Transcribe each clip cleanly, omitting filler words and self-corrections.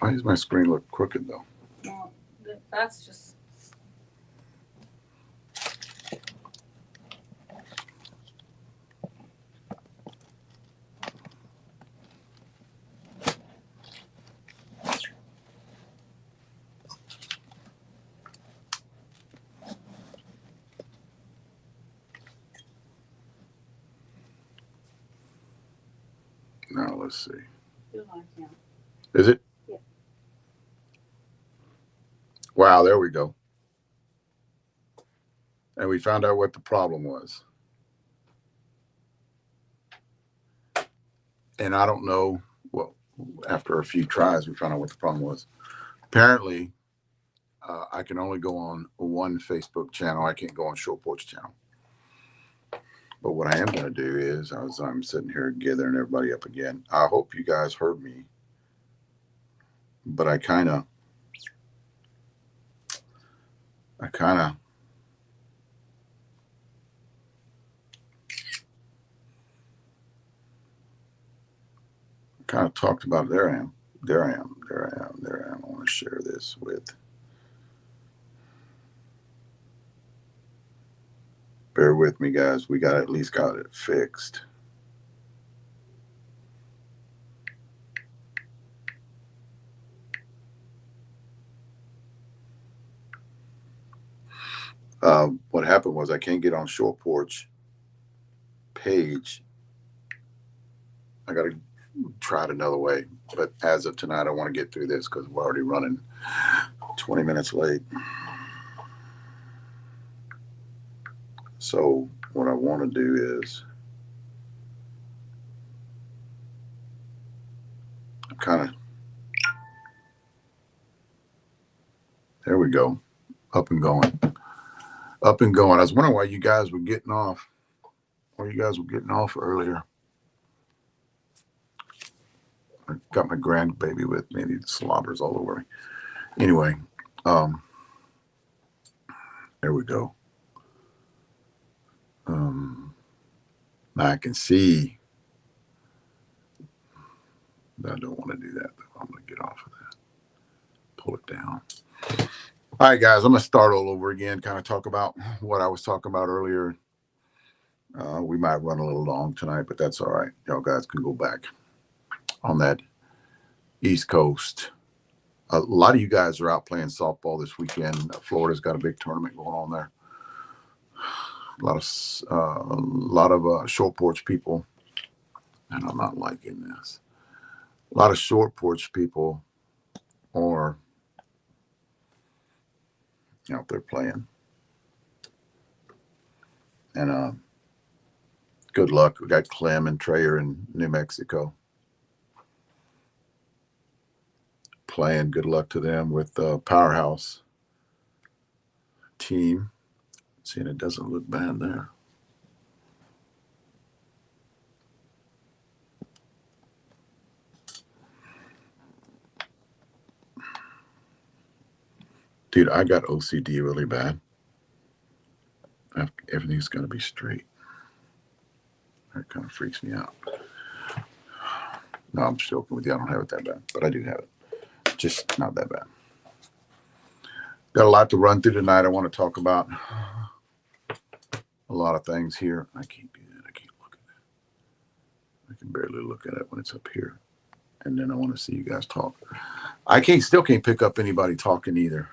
Why does my screen look crooked though? Well, that's just. Now let's see. Still on camera. Is it? Yeah. Wow, there we go. And we found out what the problem was. And I don't know. Well, after a few tries, we found out what the problem was. Apparently, I can only go on one Facebook channel. I can't go on Short Porch channel. But what I am going to do is, as I'm sitting here gathering everybody up again, I hope you guys heard me. But I kind of talked about it. There I am. I want to share this with. Bear with me, guys. We got at least got it fixed. What happened was I can't get on Short Porch page. I got to try it another way. But as of tonight, I want to get through this because we're already running 20 minutes late. So what I want to do is kind of, there we go, up and going. I was wondering why you guys were getting off. Earlier. I got my grandbaby with me. He slobbers all over me. Anyway, there we go. I can see. I don't want to do that, though. I'm going to get off of that. Pull it down. All right, guys, I'm going to start all over again, kind of talk about what I was talking about earlier. We might run a little long tonight, but that's all right. Y'all guys can go back on that East Coast. A lot of you guys are out playing softball this weekend. Florida's got a big tournament going on there. A lot of Short Porch people, and I'm not liking this. A lot of Short Porch people are out there playing, and good luck. We got Clem and Trayer in New Mexico playing. Good luck to them with the Powerhouse team. Seeing it doesn't look bad there. Dude, I got OCD really bad. Everything's got to be straight. That kind of freaks me out. No, I'm joking with you. I don't have it that bad, but I do have it. Just not that bad. Got a lot to run through tonight. I want to talk about a lot of things here. I can't do that. I can't look at that. I can barely look at it when it's up here. And then I want to see you guys talk. I still can't pick up anybody talking either.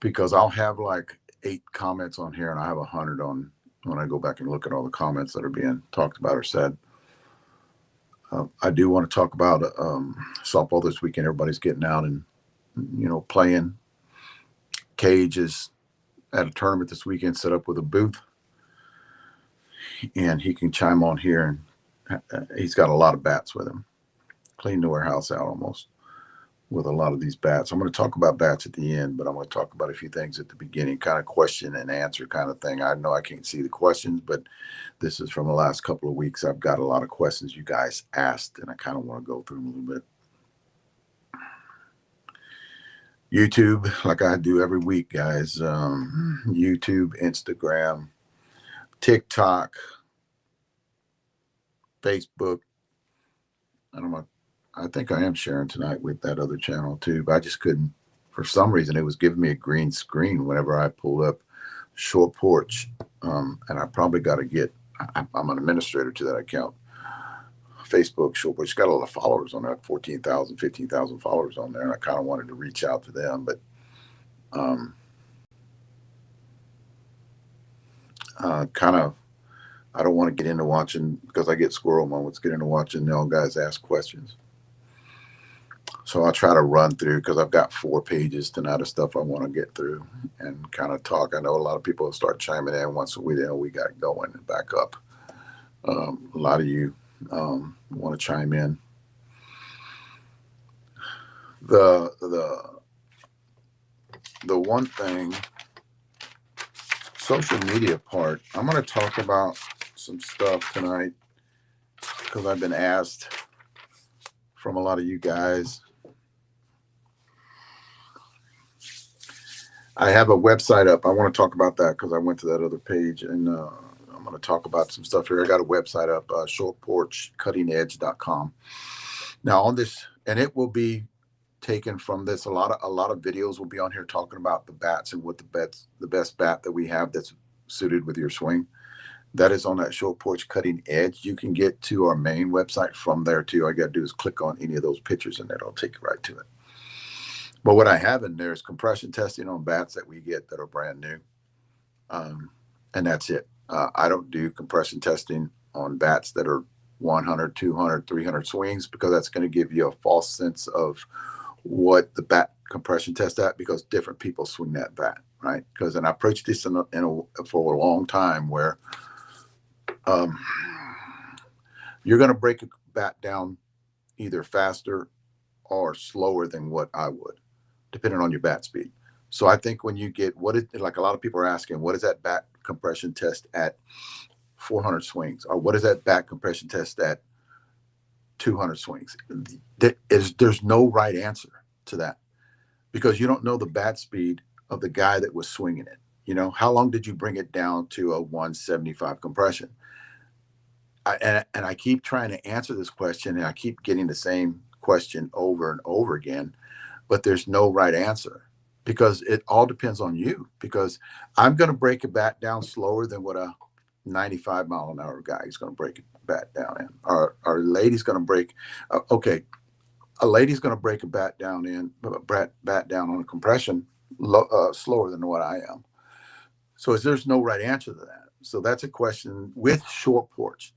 Because I'll have like 8 comments on here and I have 100 on when I go back and look at all the comments that are being talked about or said. I do want to talk about softball this weekend. Everybody's getting out and, playing. Cage is at a tournament this weekend, set up with a booth. And he can chime on here. And he's got a lot of bats with him. Cleaned the warehouse out almost with a lot of these bats. I'm going to talk about bats at the end, but I'm going to talk about a few things at the beginning, kind of question and answer kind of thing. I know I can't see the questions, but this is from the last couple of weeks. I've got a lot of questions you guys asked, and I kind of want to go through them a little bit. YouTube, like I do every week, guys. YouTube, Instagram, TikTok, Facebook. I I think I am sharing tonight with that other channel too, but I just couldn't, for some reason, it was giving me a green screen whenever I pulled up Short Porch. And I probably got to get, I'm an administrator to that account. Facebook Short Porch got a lot of followers on there, 14,000, 15,000 followers on there. And I kind of wanted to reach out to them, but kind of, I don't want to get into watching, because I get squirrel moments, get into watching y'all guys ask questions. So I'll try to run through, because I've got 4 pages tonight of stuff I want to get through and kind of talk. I know a lot of people will start chiming in once we got going and back up. A lot of you want to chime in. The one thing, social media part, I'm going to talk about some stuff tonight, because I've been asked from a lot of you guys. I have a website up. I want to talk about that because I went to that other page, and I'm going to talk about some stuff here. I got a website up, shortporchcuttingedge.com. Now on this, and it will be taken from this. A lot of videos will be on here talking about the bats and what the best bat that we have that's suited with your swing. That is on that Short Porch Cutting Edge. You can get to our main website from there too. All you got to do is click on any of those pictures, and it'll take you right to it. But what I have in there is compression testing on bats that we get that are brand new. And that's it. I don't do compression testing on bats that are 100, 200, 300 swings, because that's going to give you a false sense of what the bat compression test at, because different people swing that bat, right? Because, and I preached this for a long time, where you're going to break a bat down either faster or slower than what I would, depending on your bat speed. So I think when you get like a lot of people are asking, what is that bat compression test at 400 swings? Or what is that bat compression test at 200 swings? There's no right answer to that, because you don't know the bat speed of the guy that was swinging it. You know, how long did you bring it down to a 175 compression? And I keep trying to answer this question, and I keep getting the same question over and over again, but there's no right answer, because it all depends on you. Because I'm going to break a bat down slower than what a 95 mile an hour guy is going to break a bat down in. Our lady's going to break, a lady's going to break a bat down on a compression slower than what I am. So there's no right answer to that. So that's a question with Short Porch.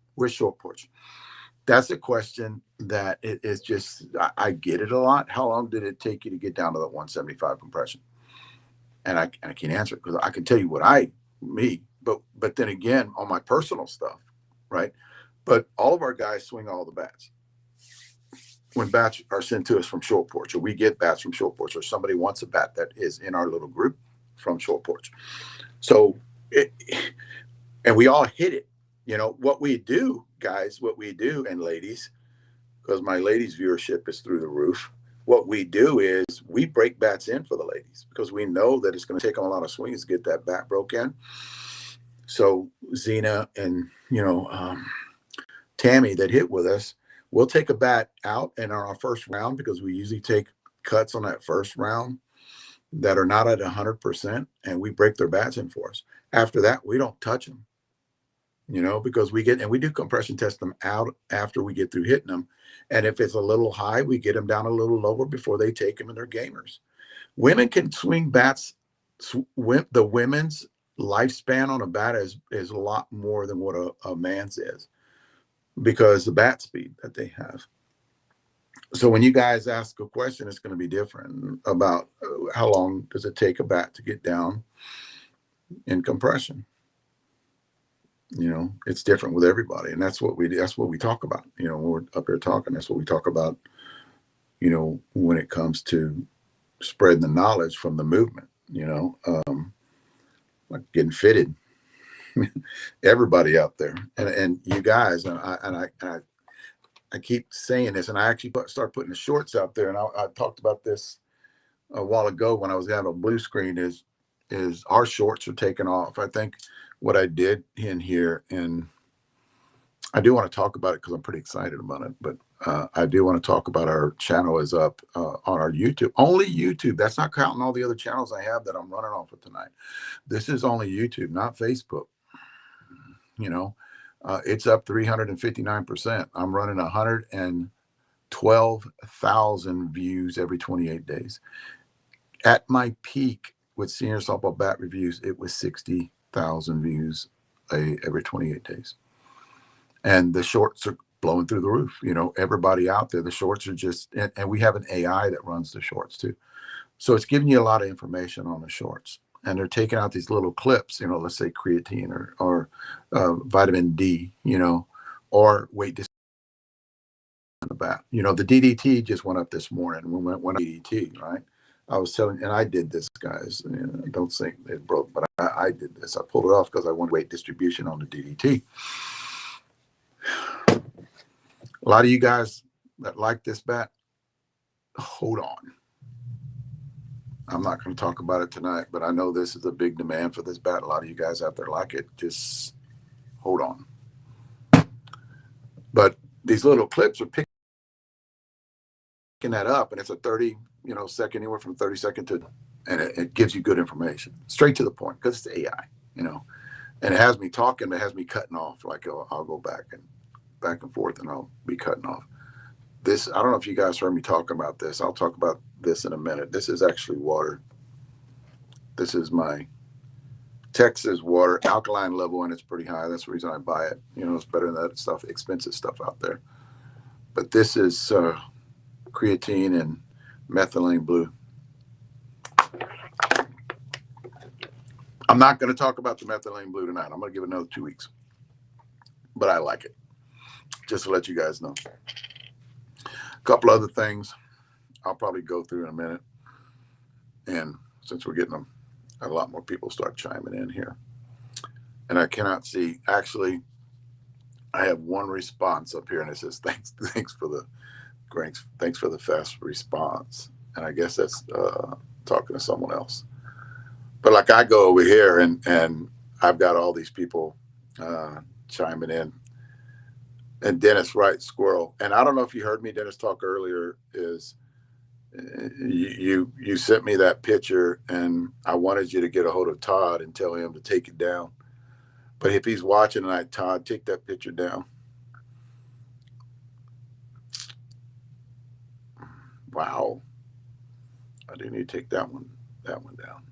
That's a question that it is just, I get it a lot. How long did it take you to get down to that 175 compression? And I can't answer it, because I can tell you what but then again, on my personal stuff, right? But all of our guys swing all the bats. When bats are sent to us from Short Porch, or we get bats from Short Porch, or somebody wants a bat that is in our little group from Short Porch. So and we all hit it. You know, what we do, guys, and ladies, because my ladies' viewership is through the roof, what we do is we break bats in for the ladies, because we know that it's going to take them a lot of swings to get that bat broke in. So Zena and, Tammy that hit with us, we'll take a bat out, and on our first round, because we usually take cuts on that first round that are not at 100%, and we break their bats in for us. After that, we don't touch them. Because we do compression test them out after we get through hitting them. And if it's a little high, we get them down a little lower before they take them, and they're gamers. Women can swing bats. The women's lifespan on a bat is a lot more than what a man's is, because the bat speed that they have. So when you guys ask a question, it's going to be different about how long does it take a bat to get down in compression. It's different with everybody, and that's what we talk about. When we're up here talking, that's what we talk about. When it comes to spreading the knowledge from the movement. Like getting fitted. Everybody out there, and you guys, and I keep saying this, and I actually start putting the shorts out there, and I talked about this a while ago when I was having a blue screen. Is our shorts are taking off. I think what I did in here, and I do want to talk about it because I'm pretty excited about it, but I do want to talk about our channel is up on our YouTube. Only YouTube. That's not counting all the other channels I have that I'm running off of tonight. This is only YouTube, not Facebook. You know, it's up 359%. I'm running 112,000 views every 28 days. At my peak with senior softball bat reviews, it was 60,000 views every 28 days. And the shorts are blowing through the roof. You know, everybody out there, the shorts are just, and we have an AI that runs the shorts too. So it's giving you a lot of information on the shorts. And they're taking out these little clips, you know, let's say creatine or vitamin D, you know, or weight distribution in the bat. You know, the DDT just went up this morning. We went up DDT, right? I was telling, and I did this, guys. You know, don't think it broke, but I did this. I pulled it off because I wanted weight distribution on the DDT. A lot of you guys that like this bat, hold on. I'm not going to talk about it tonight, but I know this is a big demand for this bat. A lot of you guys out there like it. Just hold on. But these little clips are picking that up, and it's a 30, you know, second, anywhere from 30 second to, and it gives you good information, straight to the point, because it's AI, you know, and it has me talking, but it has me cutting off. Like I'll go back and forth, and I'll be cutting off. This, I don't know if you guys heard me talking about this. I'll talk about this in a minute. This is actually water. This is my Texas water alkaline level, and it's pretty high. That's the reason I buy it. You know, it's better than that stuff, expensive stuff out there. But this is creatine and methylene blue. I'm not going to talk about the methylene blue tonight. I'm going to give it another 2 weeks. But I like it. Just to let you guys know. A couple other things I'll probably go through in a minute. And since we're getting them, a lot more people start chiming in here. And I cannot see, actually, I have one response up here, and it says, thanks for the fast response. And I guess that's talking to someone else. But like I go over here and I've got all these people chiming in. And Dennis, right, squirrel. And I don't know if you heard me, Dennis, talk earlier, is you sent me that picture, and I wanted you to get a hold of Todd and tell him to take it down. But if he's watching tonight, Todd, take that picture down. Wow. I do need to take that one down.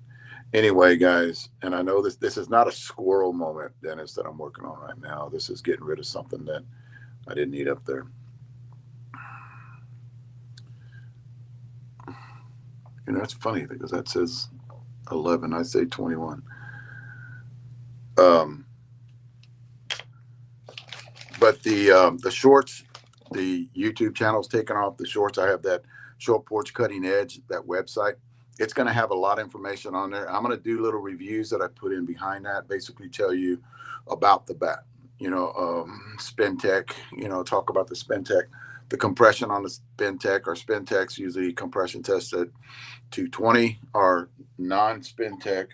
Anyway, guys, and I know this is not a squirrel moment, Dennis, that I'm working on right now. This is getting rid of something that I didn't need up there. You know, it's funny because that says 11. I say 21. But the shorts, the YouTube channel's taken off the shorts. I have that Short Porch Cutting Edge, that website. It's going to have a lot of information on there. I'm going to do little reviews that I put in behind that, basically tell you about the bat, you know, spin tech, you know, talk about the spin tech, the compression on the spin tech. Our spin techs usually compression tested 220. Our non-spin tech,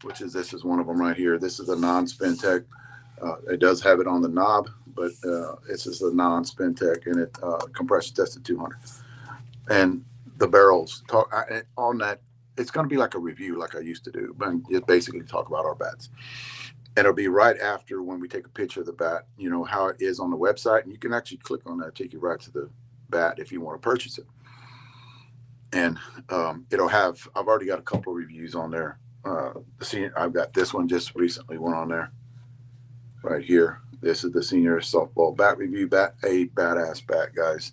which is, this is one of them right here. This is a non-spin tech. It does have it on the knob, but this is a non-spin tech, and it compression tested 200. And the barrels on that, it's going to be like a review, like I used to do, but it basically talk about our bats. And it'll be right after when we take a picture of the bat, you know, how it is on the website, and you can actually click on that, take you right to the bat if you want to purchase it. And it'll have, I've already got a couple of reviews on there. I've got this one just recently went on there. Right here. This is the senior softball bat review. Bat, a badass bat, guys.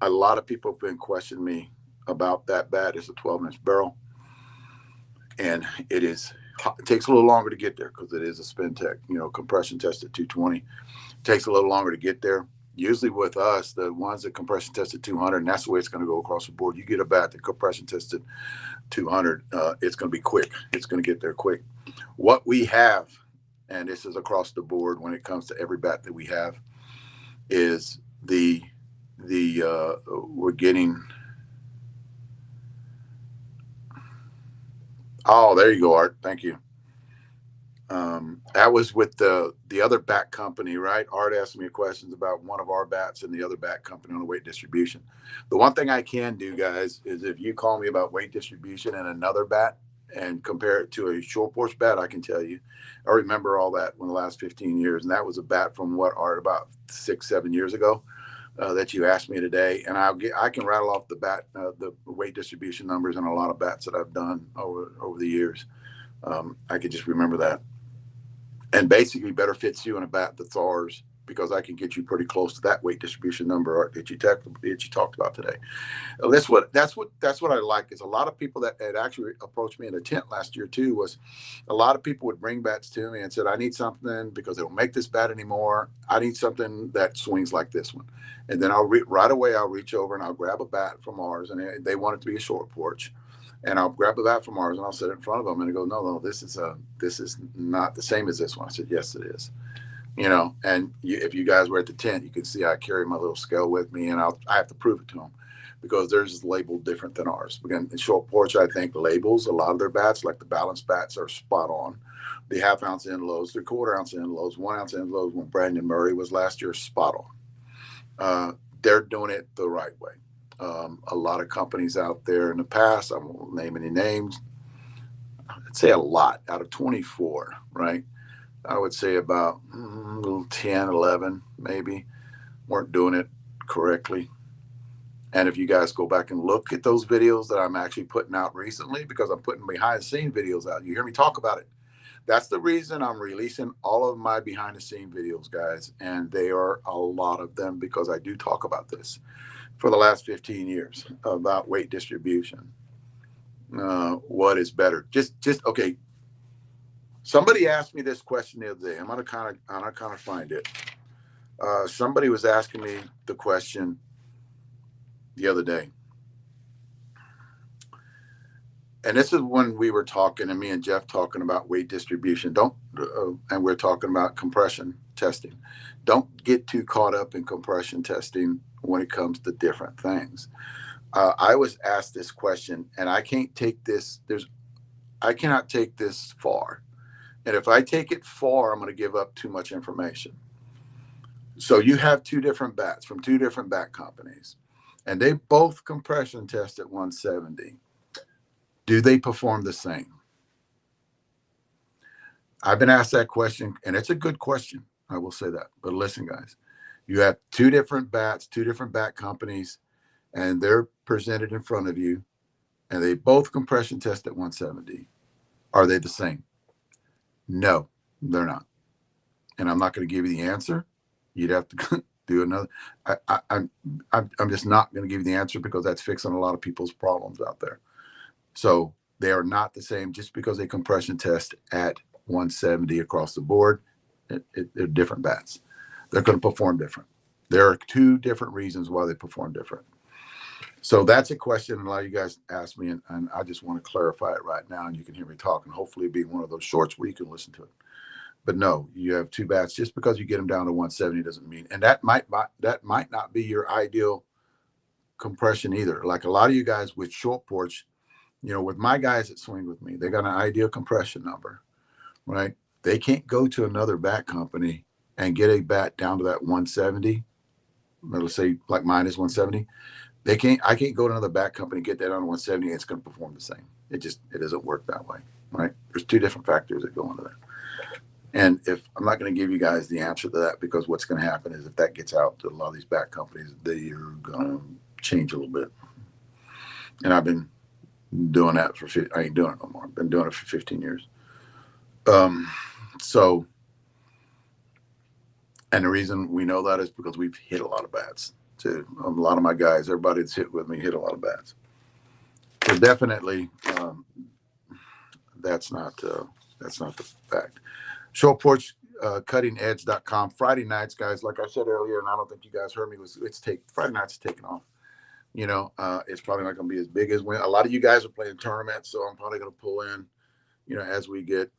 A lot of people have been questioning me about that bat. It's a 12-inch barrel, and it takes a little longer to get there because it is a spin tech. You know, compression tested 220. It takes a little longer to get there. Usually with us, the ones that compression tested 200, and that's the way it's going to go across the board. You get a bat that compression tested 200, it's going to be quick. It's going to get there quick. What we have, and this is across the board when it comes to every bat that we have, is we're getting, oh, there you go, Art. Thank you. That was with the other bat company, right? Art asked me questions about one of our bats and the other bat company on the weight distribution. The one thing I can do, guys, is if you call me about weight distribution and another bat and compare it to a short porch bat, I can tell you. I remember all that in the last 15 years. And that was a bat from what, Art, about 6-7 years ago that you asked me today. And I can rattle off the weight distribution numbers on a lot of bats that I've done over the years. I could just remember that. And basically better fits you in a bat that's ours because I can get you pretty close to that weight distribution number that you talked about today. That's what I like is a lot of people that had actually approached me in a tent last year too. Was a lot of people would bring bats to me and said, I need something because they don't make this bat anymore. I need something that swings like this one. And then right away I'll reach over and I'll grab a bat from ours, and they want it to be a short porch. And I'll grab a bat from ours and I'll set it in front of them and go, no, this is not the same as this one. I said, yes, it is. And if you guys were at the tent, you could see I carry my little scale with me, and I have to prove it to them because theirs is labeled different than ours. Again, in short porch, I think labels a lot of their bats, like the balanced bats, are spot on. The half-ounce end lows, 3/4 ounce end lows, 1 ounce end lows when Brandon Murray was last year, spot on. They're doing it the right way. A lot of companies out there in the past, I won't name any names, I'd say a lot out of 24, right? I would say about 10, 11 maybe weren't doing it correctly. And if you guys go back and look at those videos that I'm actually putting out recently, because I'm putting behind the scene videos out, you hear me talk about it. That's the reason I'm releasing all of my behind the scene videos, guys. And they are a lot of them because I do talk about this for the last 15 years about weight distribution. What is better? Just okay. Somebody asked me this question the other day. I'm gonna kind of find it. Somebody was asking me the question the other day, and this is when we were talking, and me and Jeff talking about weight distribution. And we're talking about compression testing. Don't get too caught up in compression testing when it comes to different things. I was asked this question, and I can't take this. I cannot take this far. And if I take it far, I'm going to give up too much information. So you have two different bats from two different bat companies, and they both compression test at 170. Do they perform the same? I've been asked that question, and it's a good question. I will say that. But listen, guys, you have two different bats, two different bat companies, and they're presented in front of you, and they both compression test at 170. Are they the same? No, they're not. And I'm not going to give you the answer. You'd have to do another. I'm just not going to give you the answer because that's fixing a lot of people's problems out there. So they are not the same just because they compression test at 170 across the board. They're different bats. They're going to perform different. There are two different reasons why they perform different. So that's a question a lot of you guys ask me, and I just want to clarify it right now, and you can hear me talk, and hopefully it'll be one of those shorts where you can listen to it. But no, you have two bats. Just because you get them down to 170 doesn't mean, and that might not be your ideal compression either. Like a lot of you guys with short porch, with my guys that swing with me, they got an ideal compression number, right? They can't go to another bat company and get a bat down to that 170. Let's say like mine is 170. I can't go to another bat company and get that on 170 and it's going to perform the same. It doesn't work that way, right? There's two different factors that go into that. And if I'm not going to give you guys the answer to that, because what's going to happen is if that gets out to a lot of these bat companies, they are going to change a little bit. And I've been doing that I ain't doing it no more. I've been doing it for 15 years. So, and the reason we know that is because we've hit a lot of bats too. A lot of my guys, everybody that's hit with me, hit a lot of bats. So definitely, that's not the fact. Short porch, cuttingedge.com. Friday nights, guys, like I said earlier, and I don't think you guys heard me, Friday nights is taking off. It's probably not going to be as big as when a lot of you guys are playing tournaments. So I'm probably going to pull in, as we get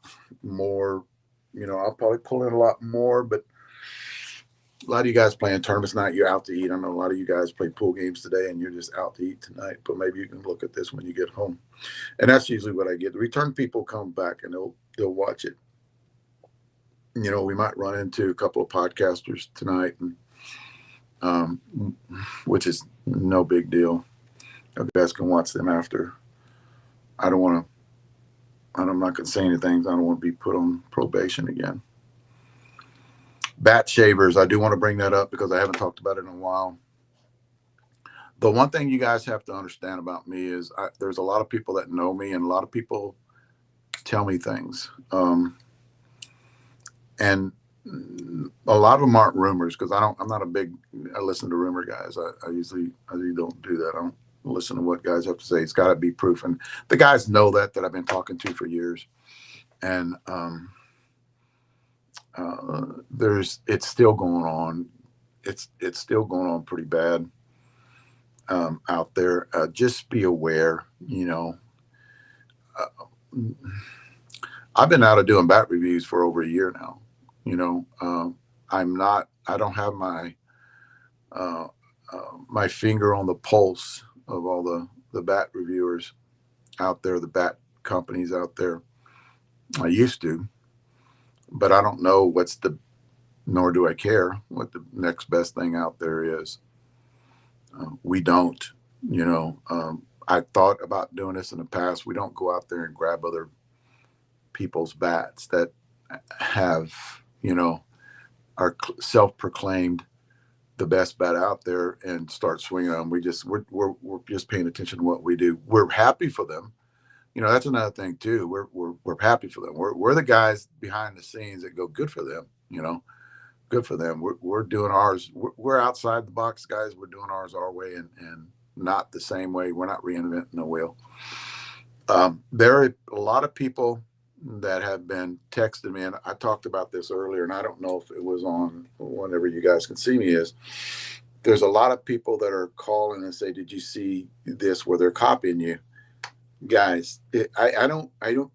more, I'll probably pull in a lot more, but a lot of you guys playing tournaments tonight, you're out to eat. I know a lot of you guys play pool games today and you're just out to eat tonight, but maybe you can look at this when you get home. And that's usually what I get. The return people come back and they'll watch it. we might run into a couple of podcasters tonight, and, which is no big deal. You guys can watch them after. I don't want to, I'm not going to say anything. I don't want to be put on probation again. Bat shavers, I do want to bring that up because I haven't talked about it in a while. The one thing you guys have to understand about me is there's a lot of people that know me, and a lot of people tell me things. And a lot of them aren't rumors, because I'm not I listen to rumor guys. I usually don't do that. I don't listen to what guys have to say. It's got to be proof. And the guys know that I've been talking to for years. And it's still going on. It's still going on pretty bad out there. Just be aware, I've been out of doing bat reviews for over a year now. I don't have my finger on the pulse of all the bat reviewers out there, the bat companies out there. I used to, but I don't know nor do I care what the next best thing out there is. We don't, I thought about doing this in the past. We don't go out there and grab other people's bats that have, are self-proclaimed the best bat out there and start swinging on them. We're just paying attention to what we do. We're happy for them. That's another thing too. We're happy for them. We're the guys behind the scenes that go, good for them. Good for them. We're doing ours. We're outside the box guys. We're doing ours our way, and not the same way. We're not reinventing the wheel. There are a lot of people that have been texting me, and I talked about this earlier, and I don't know if it was on whenever you guys can see me, is there's a lot of people that are calling and say, did you see this where they're copying you? Guys, I don't, and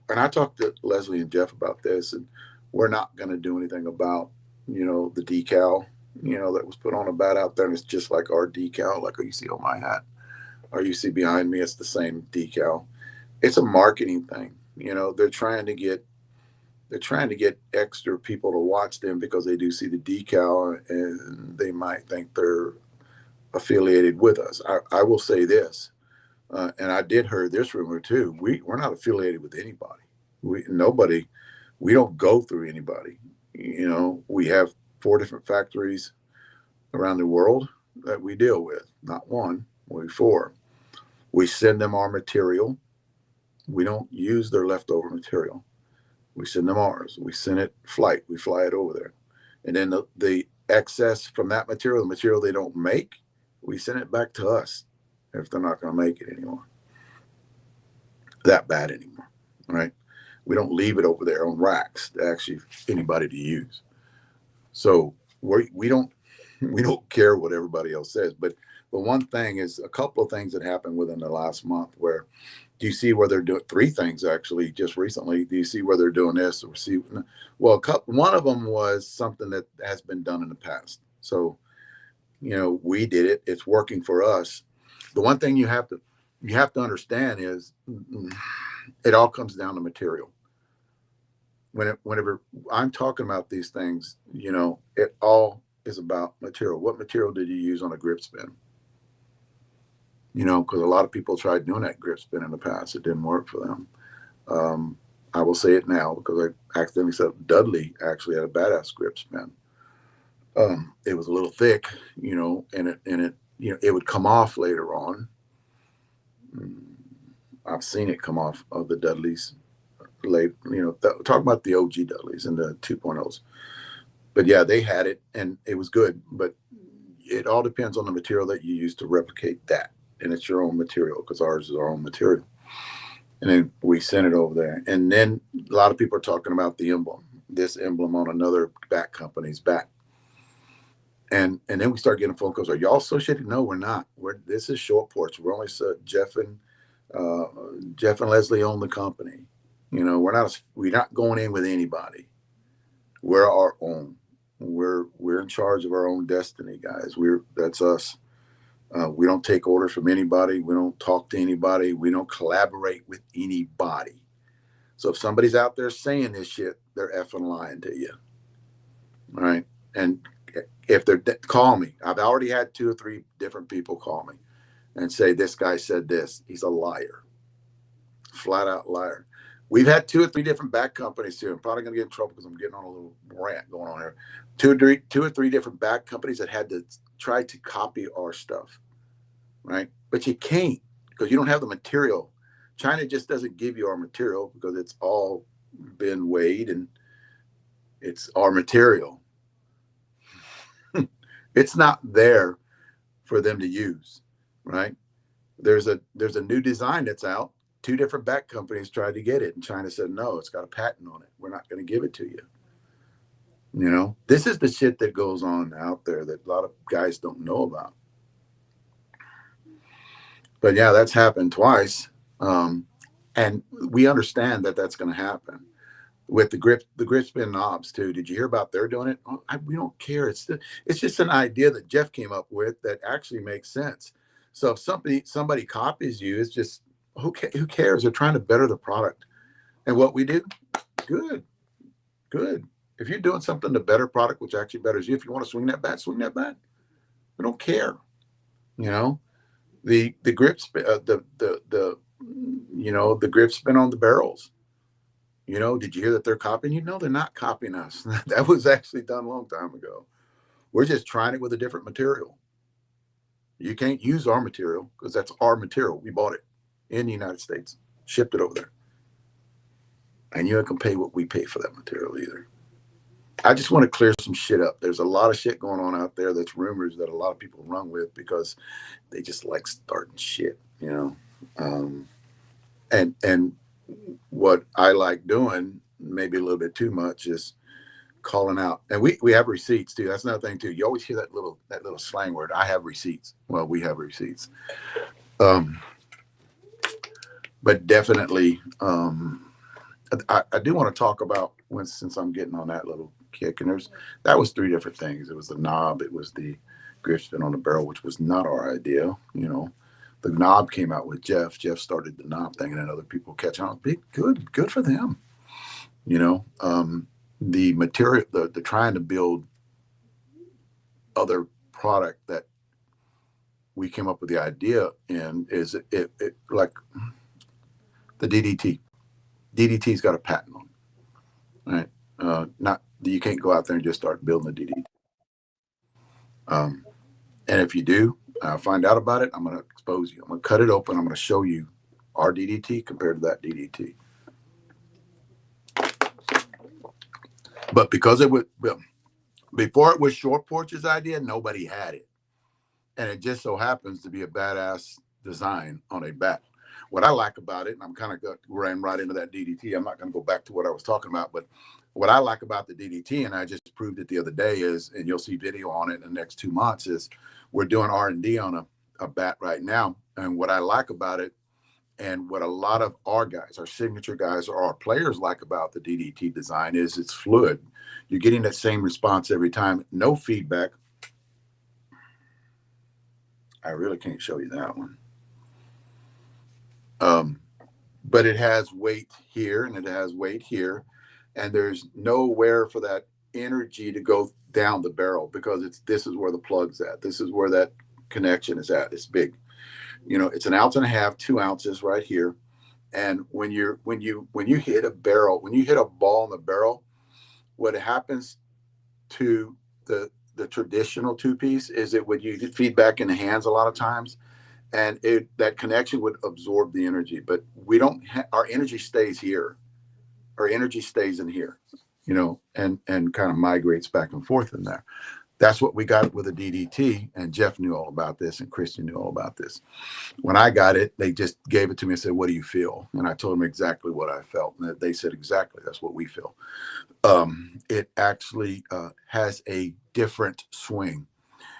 I talked to Leslie and Jeff about this, and we're not going to do anything about, the decal, that was put on a bat out there, and it's just like our decal, like you see on my hat, or you see behind me, it's the same decal. It's a marketing thing. They're trying to get extra people to watch them because they do see the decal and they might think they're affiliated with us. I will say this, and I did hear this rumor too. We're not affiliated with anybody. We don't go through anybody. We have 4 different factories around the world that we deal with. Not one, we 4. We send them our material. We don't use their leftover material. We send them ours. We send it flight. We fly it over there. And then the excess from that material, the material they don't make, we send it back to us if they're not going to make it anymore. That bad anymore, right? We don't leave it over there on racks to actually anybody to use. So we don't care what everybody else says. But one thing is, a couple of things that happened within the last month where, do you see where they're doing 3 things actually just recently? Do you see where they're doing this or see? Well, one of them was something that has been done in the past. So, we did it. It's working for us. The one thing you have to understand is it all comes down to material. Whenever I'm talking about these things, it all is about material. What material did you use on a grip spin? Because a lot of people tried doing that grip spin in the past. It didn't work for them. I will say it now because I accidentally said Dudley actually had a badass grip spin. It was a little thick, and it would come off later on. I've seen it come off of the Dudleys late, talk about the OG Dudleys and the 2.0s. But yeah, they had it and it was good, but it all depends on the material that you use to replicate that. And it's your own material because ours is our own material. And then we sent it over there. And then a lot of people are talking about this emblem on another bat company's bat. And then we start getting phone calls. Are y'all associated? No, we're not. This is Short Porch. We're only Jeff and Leslie own the company. We're not going in with anybody. We're our own. We're in charge of our own destiny, guys. That's us. We don't take orders from anybody. We don't talk to anybody. We don't collaborate with anybody. So if somebody's out there saying this shit, they're effing lying to you. All right. And if they're, call me. I've already had 2 or 3 different people call me and say, this guy said this. He's a liar. Flat out liar. We've had 2 or 3 different back companies here. I'm probably going to get in trouble because I'm getting on a little rant going on here. 2 or 3 different back companies that had to try to copy our stuff. Right. But you can't because you don't have the material. China just doesn't give you our material because it's all been weighed and it's our material. It's not there for them to use, right? There's a new design that's out. 2 different back companies tried to get it, and China said no. It's got a patent on it. We're not going to give it to you. You know, this is the shit that goes on out there that a lot of guys don't know about. But yeah, that's happened twice, and we understand that that's going to happen. With the grip spin knobs too. Did you hear about they're doing it? We don't care. It's just an idea that Jeff came up with that actually makes sense. So if somebody copies you, it's just who cares? They're trying to better the product. And what we do, good. If you're doing something to better product, which actually betters you, if you want to swing that bat, swing that bat. We don't care. You know, the grip spin, the grip spin on the barrels. You know, did you hear that they're copying you? No, they're not copying us. That was actually done a long time ago. We're just trying it with a different material. You can't use our material because that's our material. We bought it in the United States, shipped it over there. And you ain't gonna pay what we pay for that material either. I just want to clear some shit up. There's a lot of shit going on out there that's rumors that a lot of people run with because they just like starting shit, you know. And what I like doing, maybe a little bit too much, is calling out. And we have receipts too. That's another thing too. You always hear that little slang word. I have receipts. Well, we have receipts. But definitely, I do want to talk about since I'm getting on that little kick. And that was 3 different things. It was the knob. It was the grip spin on the barrel, which was not our idea. You know, the knob came out with Jeff. Jeff started the knob thing, and then other people catching on. Good for them. You know, the material, the trying to build other product that we came up with the idea in is it like the DDT. DDT's got a patent on it, right? Not you can't go out there and just start building the DDT. And if you do, find out about it, I'm going to expose you. I'm going to cut it open. I'm going to show you our DDT compared to that DDT. But because it was before it was Short Porch's idea, nobody had it, and it just so happens to be a badass design on a bat. What I like about it, and I'm kind of ran right into that DDT. I'm not going to go back to what I was talking about, but what I like about the DDT, and I just proved it the other day, is, and you'll see video on it in the next 2 months, is we're doing R&D on a bat right now. And what I like about it, and what a lot of our guys, our signature guys, or our players like about the DDT design is it's fluid. You're getting that same response every time. No feedback. I really can't show you that one. But it has weight here and it has weight here. And there's nowhere for that energy to go down the barrel because this is where the plug's at. This is where that connection is at. It's big. You know, it's 1.5 ounces, 2 ounces right here. And when you hit a barrel, when you hit a ball in the barrel, what happens to the traditional 2-piece is it would you get feedback in the hands a lot of times, and that connection would absorb the energy. But we don't. Our energy stays here. Our energy stays in here, you know, and kind of migrates back and forth in there. That's what we got with the DDT, and Jeff knew all about this, and Christian knew all about this. When I got it, they just gave it to me and said, "What do you feel?" And I told them exactly what I felt, and they said, "Exactly, that's what we feel." It actually has a different swing.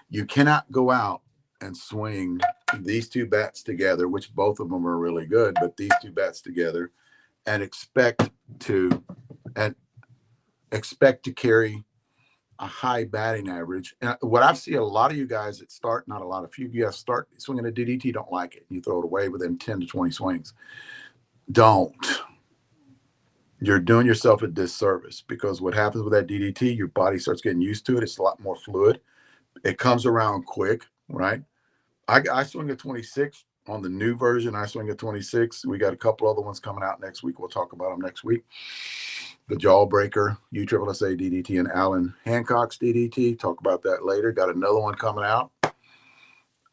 You cannot go out and swing these 2 bats together, which both of them are really good, but these 2 bats together, and expect to carry a high batting average. And what I've seen a lot of you guys that start, not a lot, a few guys start swinging a DDT, don't like it. You throw it away within 10 to 20 swings. Don't. you're doing yourself a disservice, because what happens with that DDT, your body starts getting used to it. It's a lot more fluid. It comes around quick, right? I swing a 26 on the new version. I swing a 26. We got a couple other ones coming out next week. We'll talk about them next week. The Jawbreaker, USSSA DDT, and Alan Hancock's DDT. Talk about that later. Got another one coming out.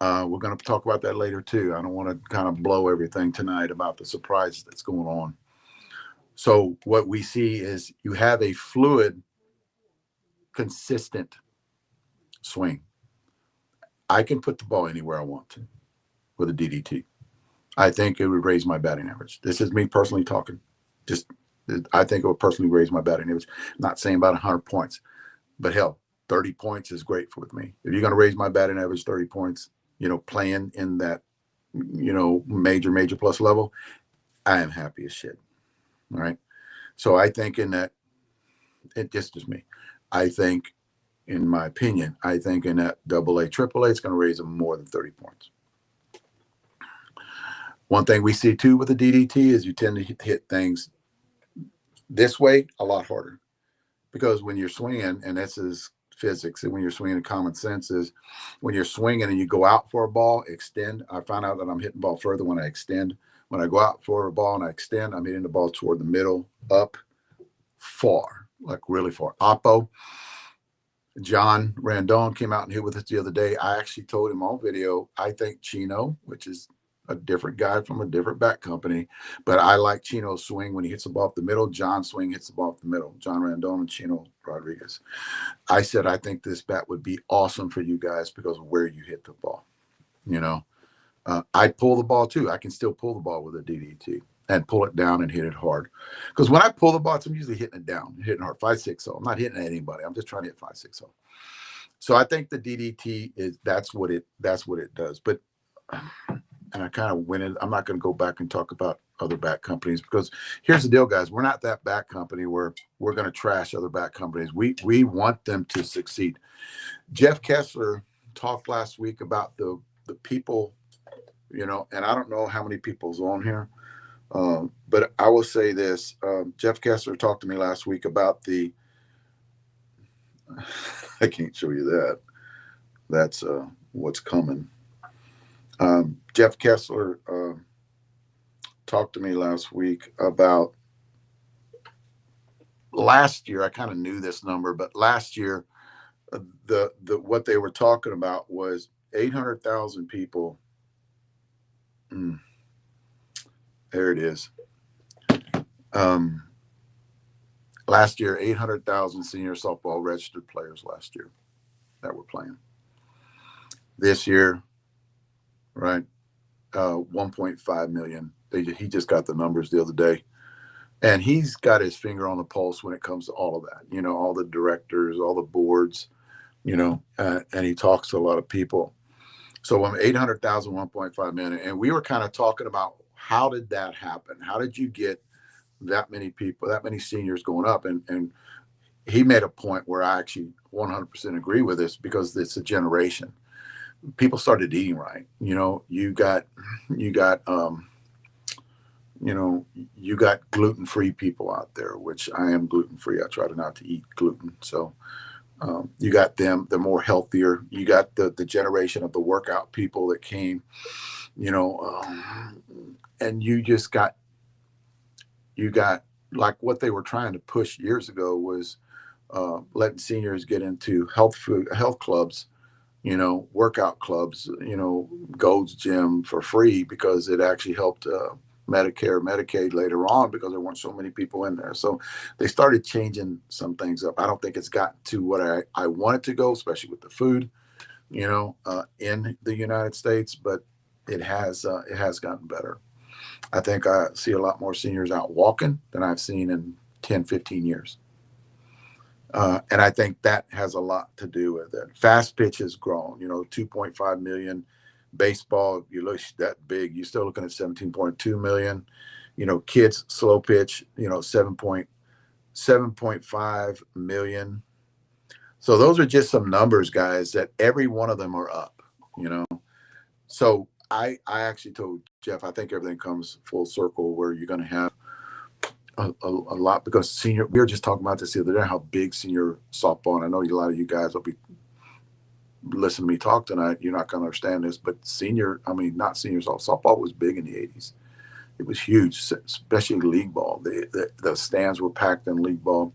We're going to talk about that later too. I don't want to kind of blow everything tonight about the surprise that's going on. So what we see is you have a fluid, consistent swing. I can put the ball anywhere I want to with a DDT. I think it would raise my batting average. This is me personally talking. Just, I think it would personally raise my batting average. I'm not saying about 100 points, but hell, 30 points is great with me. If you're going to raise my batting average 30 points, playing in that, major plus level, I am happy as shit. All right. So I think in that, it just is me. I think, in my opinion, I think in that AA, AAA, it's going to raise them more than 30 points. One thing we see too with the DDT is you tend to hit things this way a lot harder, because when you're swinging, and this is physics, and when you're swinging, common sense is when you're swinging and you go out for a ball, extend. I found out that I'm hitting the ball further when I extend. When I go out for a ball and I extend, I'm hitting the ball toward the middle, up, far, like really far. Oppo, John Randone came out and hit with us the other day. I actually told him on video, I think Chino, which is a different guy from a different bat company, but I like Chino's swing when he hits the ball up the middle. John's swing hits the ball up the middle. John Randone and Chino Rodriguez. I said, I think this bat would be awesome for you guys because of where you hit the ball. I pull the ball too. I can still pull the ball with a DDT and pull it down and hit it hard. Because when I pull the ball, I'm usually hitting it down, hitting hard, 5-6-0. I'm not hitting at anybody. I'm just trying to hit 5-6-0. So I think the DDT that's what it does. But and I kind of went in. I'm not going to go back and talk about other bat companies, because here's the deal, guys. We're not that bat company where we're going to trash other bat companies. We want them to succeed. Jeff Kessler talked last week about the people, and I don't know how many people's on here. But I will say this. Jeff Kessler talked to me last week about the I can't show you that. That's what's coming. Jeff Kessler talked to me last week about last year. I kind of knew this number, but last year, the what they were talking about was 800,000 people. There it is. Last year, 800,000 senior softball registered players last year that were playing. This year, right, 1.5 million. He just got the numbers the other day. And he's got his finger on the pulse when it comes to all of that, all the directors, all the boards, and he talks to a lot of people. So 800,000, 1.5 million. And we were kind of talking about, how did that happen? How did you get that many people, that many seniors going up? And he made a point where I actually 100% agree with this, because it's a generation. People started eating right. You got gluten-free people out there, which I am gluten-free. I try to not to eat gluten. So you got them, they're more healthier. You got the generation of the workout people that came, and you got like what they were trying to push years ago was letting seniors get into health clubs, workout clubs, Gold's Gym for free, because it actually helped Medicare, Medicaid later on, because there weren't so many people in there. So they started changing some things up. I don't think it's gotten to what I want it to go, especially with the food, in the United States, but it has gotten better. I think I see a lot more seniors out walking than I've seen in 10, 15 years. And I think that has a lot to do with it. Fast pitch has grown, 2.5 million. Baseball, you look that big, you're still looking at 17.2 million. Kids slow pitch, 7.5 million. So those are just some numbers, guys, that every one of them are up, So I actually told Jeff, I think everything comes full circle, where you're going to have a lot because senior. We were just talking about this the other day. How big senior softball. And I know a lot of you guys will be listening to me talk tonight. You're not going to understand this, but senior. I mean, not senior softball was big in the '80s. It was huge, especially league ball. The stands were packed in league ball.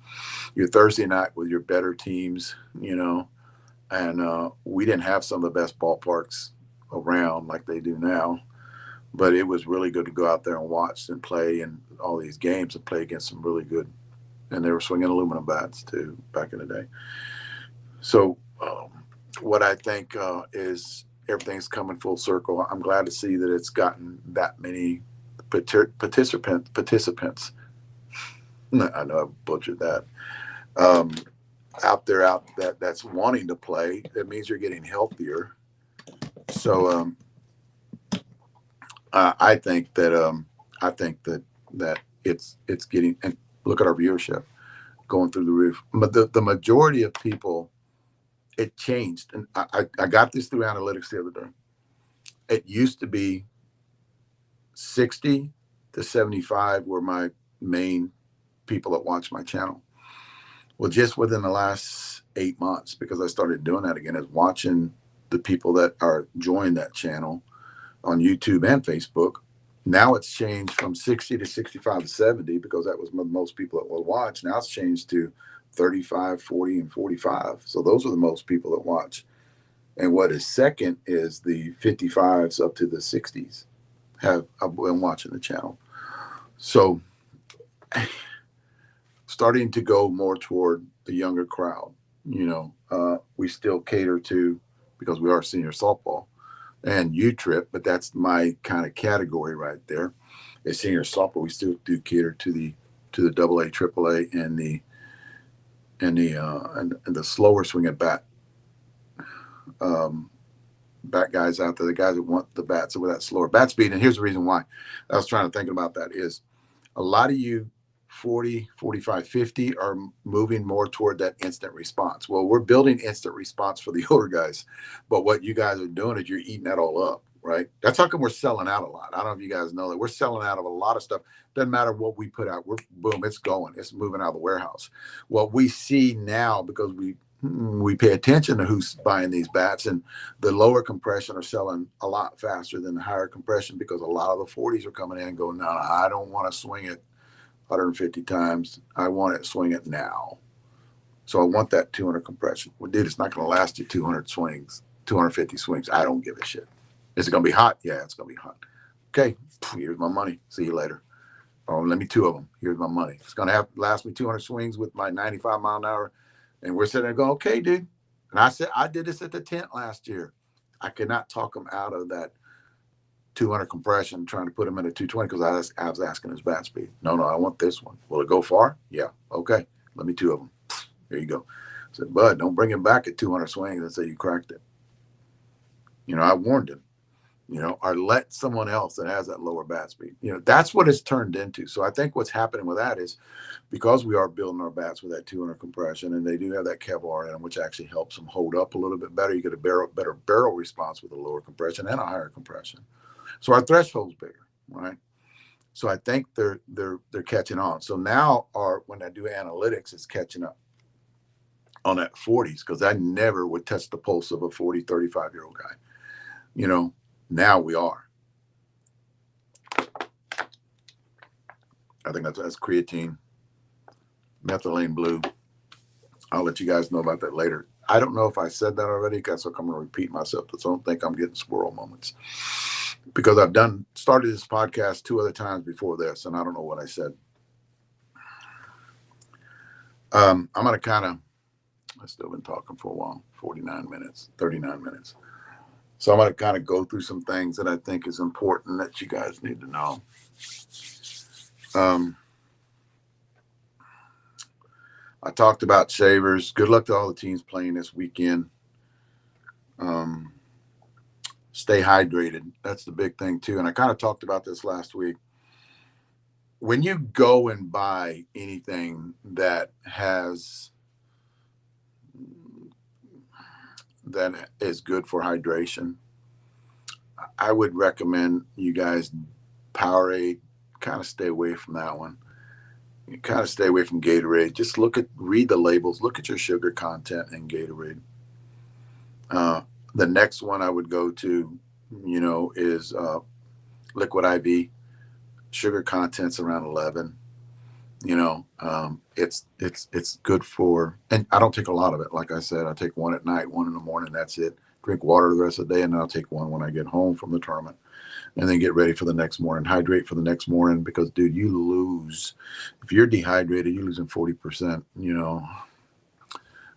Your Thursday night with your better teams, and we didn't have some of the best ballparks around like they do now. But it was really good to go out there and watch and play in all these games and play against some really good. And they were swinging aluminum bats too back in the day. So what I think is everything's coming full circle. I'm glad to see that it's gotten that many participants. I know I butchered that. Um, out there, that's wanting to play. That means you're getting healthier. So I think that it's getting, and look at our viewership going through the roof. But the majority of people, it changed, and I got this through analytics the other day. It used to be 60 to 75 were my main people that watch my channel. Well, just within the last 8 months, because I started doing that again, is watching the people that are joining that channel on YouTube and Facebook. Now it's changed from 60 to 65 to 70 because that was most people that will watch. Now it's changed to 35, 40, and 45. So those are the most people that watch. And what is second is the 55s up to the 60s have been watching the channel. So starting to go more toward the younger crowd. We still cater to, because we are senior softball and U-Trip, but that's my kind of category right there. As senior softball, we still do cater to the AA, AAA, and the slower swinging bat guys out there, the guys that want the bats with that slower bat speed. And here's the reason why I was trying to think about that is a lot of you 40, 45, 50 are moving more toward that instant response. Well, we're building instant response for the older guys, but what you guys are doing is you're eating that all up, right? That's how come we're selling out a lot. I don't know if you guys know that we're selling out of a lot of stuff. Doesn't matter what we put out. We're boom, it's going. It's moving out of the warehouse. What we see now, because we pay attention to who's buying these bats, and the lower compression are selling a lot faster than the higher compression because a lot of the 40s are coming in and going, no, I don't want to swing it 150 times. I want it swing it now. So I want that 200 compression. Well, dude, it's not going to last you 200 swings, 250 swings. I don't give a shit. Is it going to be hot? Yeah, it's going to be hot. Okay, here's my money. See you later. Oh, let me 2 of them. Here's my money. It's going to have last me 200 swings with my 95 mile an hour. And we're sitting there going, okay, dude. And I said, I did this at the tent last year. I could not talk them out of that 200 compression, trying to put him in a 220 because I was asking his bat speed. No, I want this one. Will it go far? Yeah. Okay. Let me 2 of them. There you go. I said, Bud, don't bring him back at 200 swings and say you cracked it. I warned him, or let someone else that has that lower bat speed. That's what it's turned into. So I think what's happening with that is because we are building our bats with that 200 compression, and they do have that Kevlar in them, which actually helps them hold up a little bit better. You get a better barrel response with a lower compression and a higher compression. So our threshold's bigger, right? So I think they're catching on. So now when I do analytics, it's catching up on that 40s because I never would touch the pulse of a 40, 35-year-old guy. Now we are. I think that's creatine, methylene blue. I'll let you guys know about that later. I don't know if I said that already because I'm going to repeat myself, but don't think I'm getting squirrel moments. Because I've started this podcast 2 other times before this, and I don't know what I said. I'm going to I've still been talking for a while, 39 minutes. So I'm going to kind of go through some things that I think is important that you guys need to know. I talked about shavers. Good luck to all the teams playing this weekend. Stay hydrated. That's the big thing too. And I kind of talked about this last week. When you go and buy anything that is good for hydration, I would recommend you guys Powerade. Kind of stay away from that one. You kind of stay away from Gatorade. Just read the labels, look at your sugar content in Gatorade. The next one I would go to, is Liquid IV. Sugar content's around 11. It's good for, and I don't take a lot of it. Like I said, I take one at night, one in the morning. That's it. Drink water the rest of the day, and then I'll take one when I get home from the tournament, and then get ready for the next morning. Hydrate for the next morning because, dude, you lose. If you're dehydrated, you're losing 40%.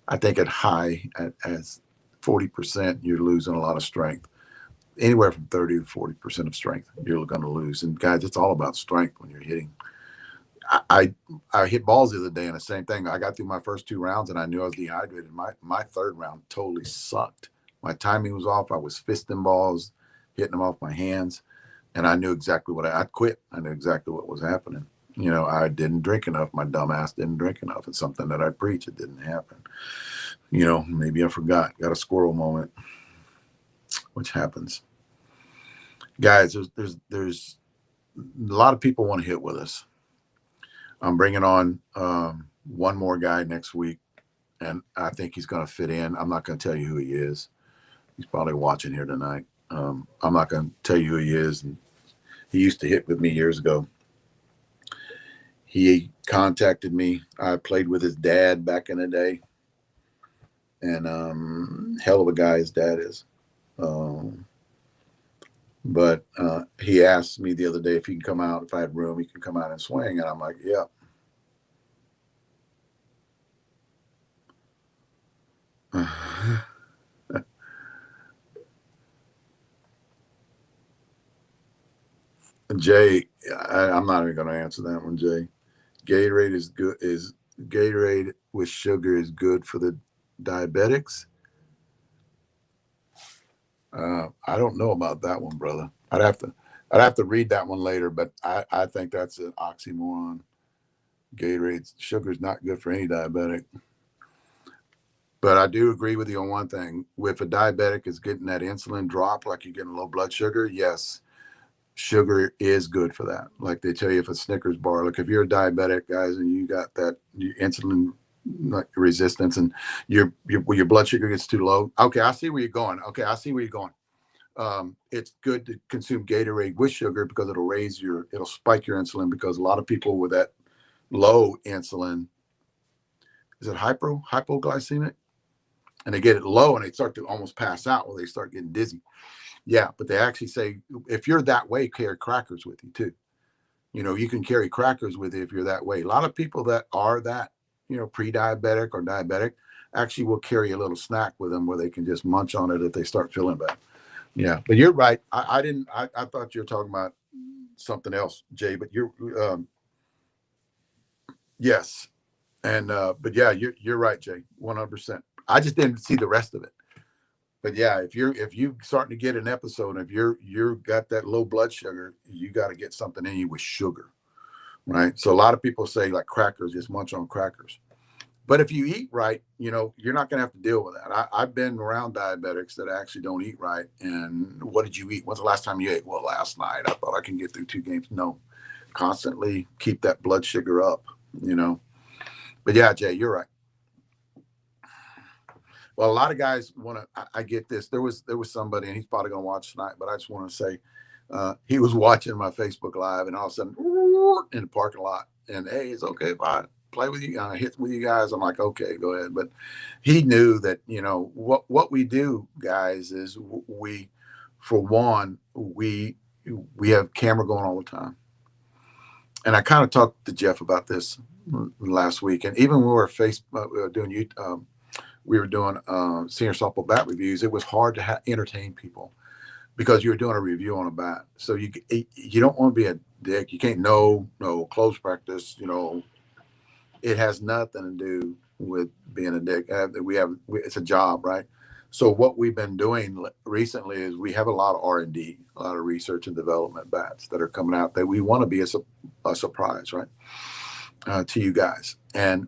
I think as 40%, you're losing a lot of strength. Anywhere from 30 to 40% of strength, you're going to lose. And guys, it's all about strength when you're hitting. I hit balls the other day, and the same thing. I got through my first 2 rounds, and I knew I was dehydrated. My third round totally sucked. My timing was off. I was fisting balls, hitting them off my hands, and I knew exactly I quit. I knew exactly what was happening. I didn't drink enough. My dumb ass didn't drink enough. It's something that I preach. It didn't happen. Maybe I forgot. Got a squirrel moment, which happens. Guys, there's a lot of people want to hit with us. I'm bringing on one more guy next week, and I think he's going to fit in. I'm not going to tell you who he is. He's probably watching here tonight. I'm not going to tell you who he is. He used to hit with me years ago. He contacted me. I played with his dad back in the day, and hell of a guy his dad is. But he asked me the other day if he can come out, if I had room, he can come out and swing. And I'm like, yeah. Jay, I'm not even going to answer that one, Jay. Gatorade is good. Is Gatorade with sugar is good for the diabetics? I don't know about that one, brother. I'd have to read that one later, but I think that's an oxymoron. Gatorade sugar is not good for any diabetic. But I do agree with you on one thing. If a diabetic is getting that insulin drop, like you're getting low blood sugar, yes, sugar is good for that. Like they tell you, if a Snickers bar, like if you're a diabetic, guys, and you got that insulin resistance and your blood sugar gets too low. Okay, I see where you're going. It's good to consume Gatorade with sugar because it'll spike your insulin, because a lot of people with that low insulin, is it hypoglycemic? And they get it low and they start to almost pass out, or they start getting dizzy. Yeah, but they actually say if you're that way, carry crackers with you too. You can carry crackers with you if you're that way. A lot of people that are that, pre-diabetic or diabetic, actually will carry a little snack with them where they can just munch on it if they start feeling bad. Yeah, but you're right. I thought you were talking about something else, Jay, but yes. And, but yeah, you're right, Jay, 100%. I just didn't see the rest of it. But yeah, if you starting to get an episode, if you're got that low blood sugar, you got to get something in you with sugar, right? So a lot of people say like crackers, just munch on crackers. But if you eat right, you're not going to have to deal with that. I've been around diabetics that actually don't eat right. And what did you eat? When's the last time you ate? Well, last night. I thought I can get through 2 games. No, constantly keep that blood sugar up, But yeah, Jay, you're right. Well, a lot of guys want to. I get this. There was somebody, and he's probably going to watch tonight. But I just want to say, he was watching my Facebook Live, and all of a sudden, in the parking lot, and hey, it's okay if I play with you, hit with you guys. I'm like, okay, go ahead. But he knew that what we do, guys, is we, for one, we have camera going all the time, and I kind of talked to Jeff about this last week, and even when we were doing YouTube. We were doing senior softball bat reviews. It was hard to entertain people because you were doing a review on a bat. So you don't want to be a dick. You can't no close practice. It has nothing to do with being a dick. It's a job, right? So what we've been doing recently is we have a lot of R&D, a lot of research and development bats that are coming out that we want to be a surprise, right, to you guys. And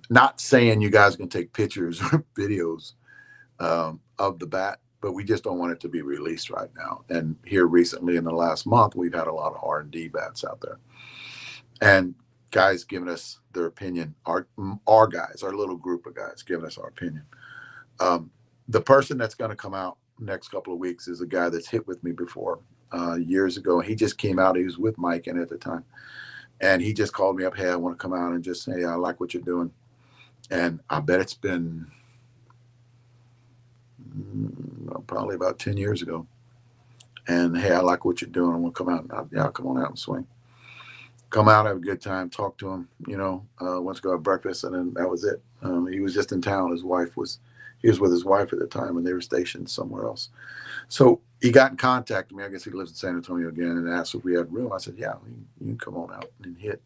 not saying you guys can take pictures or videos of the bat, but we just don't want it to be released right now. And here recently in the last month, we've had a lot of R&D bats out there. And guys giving us their opinion. Our guys, our little group of guys giving us our opinion. The person that's going to come out next couple of weeks is a guy that's hit with me before years ago. He just came out. He was with Mike and at the time, and he just called me up. Hey, I want to come out and just say I like what you're doing. And I bet it's been probably about 10 years ago. And hey, I like what you're doing. I want to come out. And I'll come on out and swing. Come out, have a good time, talk to him. Went to go have breakfast, and then that was it. He was just in town. He was with his wife at the time, and they were stationed somewhere else. So he got in contact with me. I guess he lives in San Antonio again, and asked if we had room. I said, yeah, you can come on out and hit,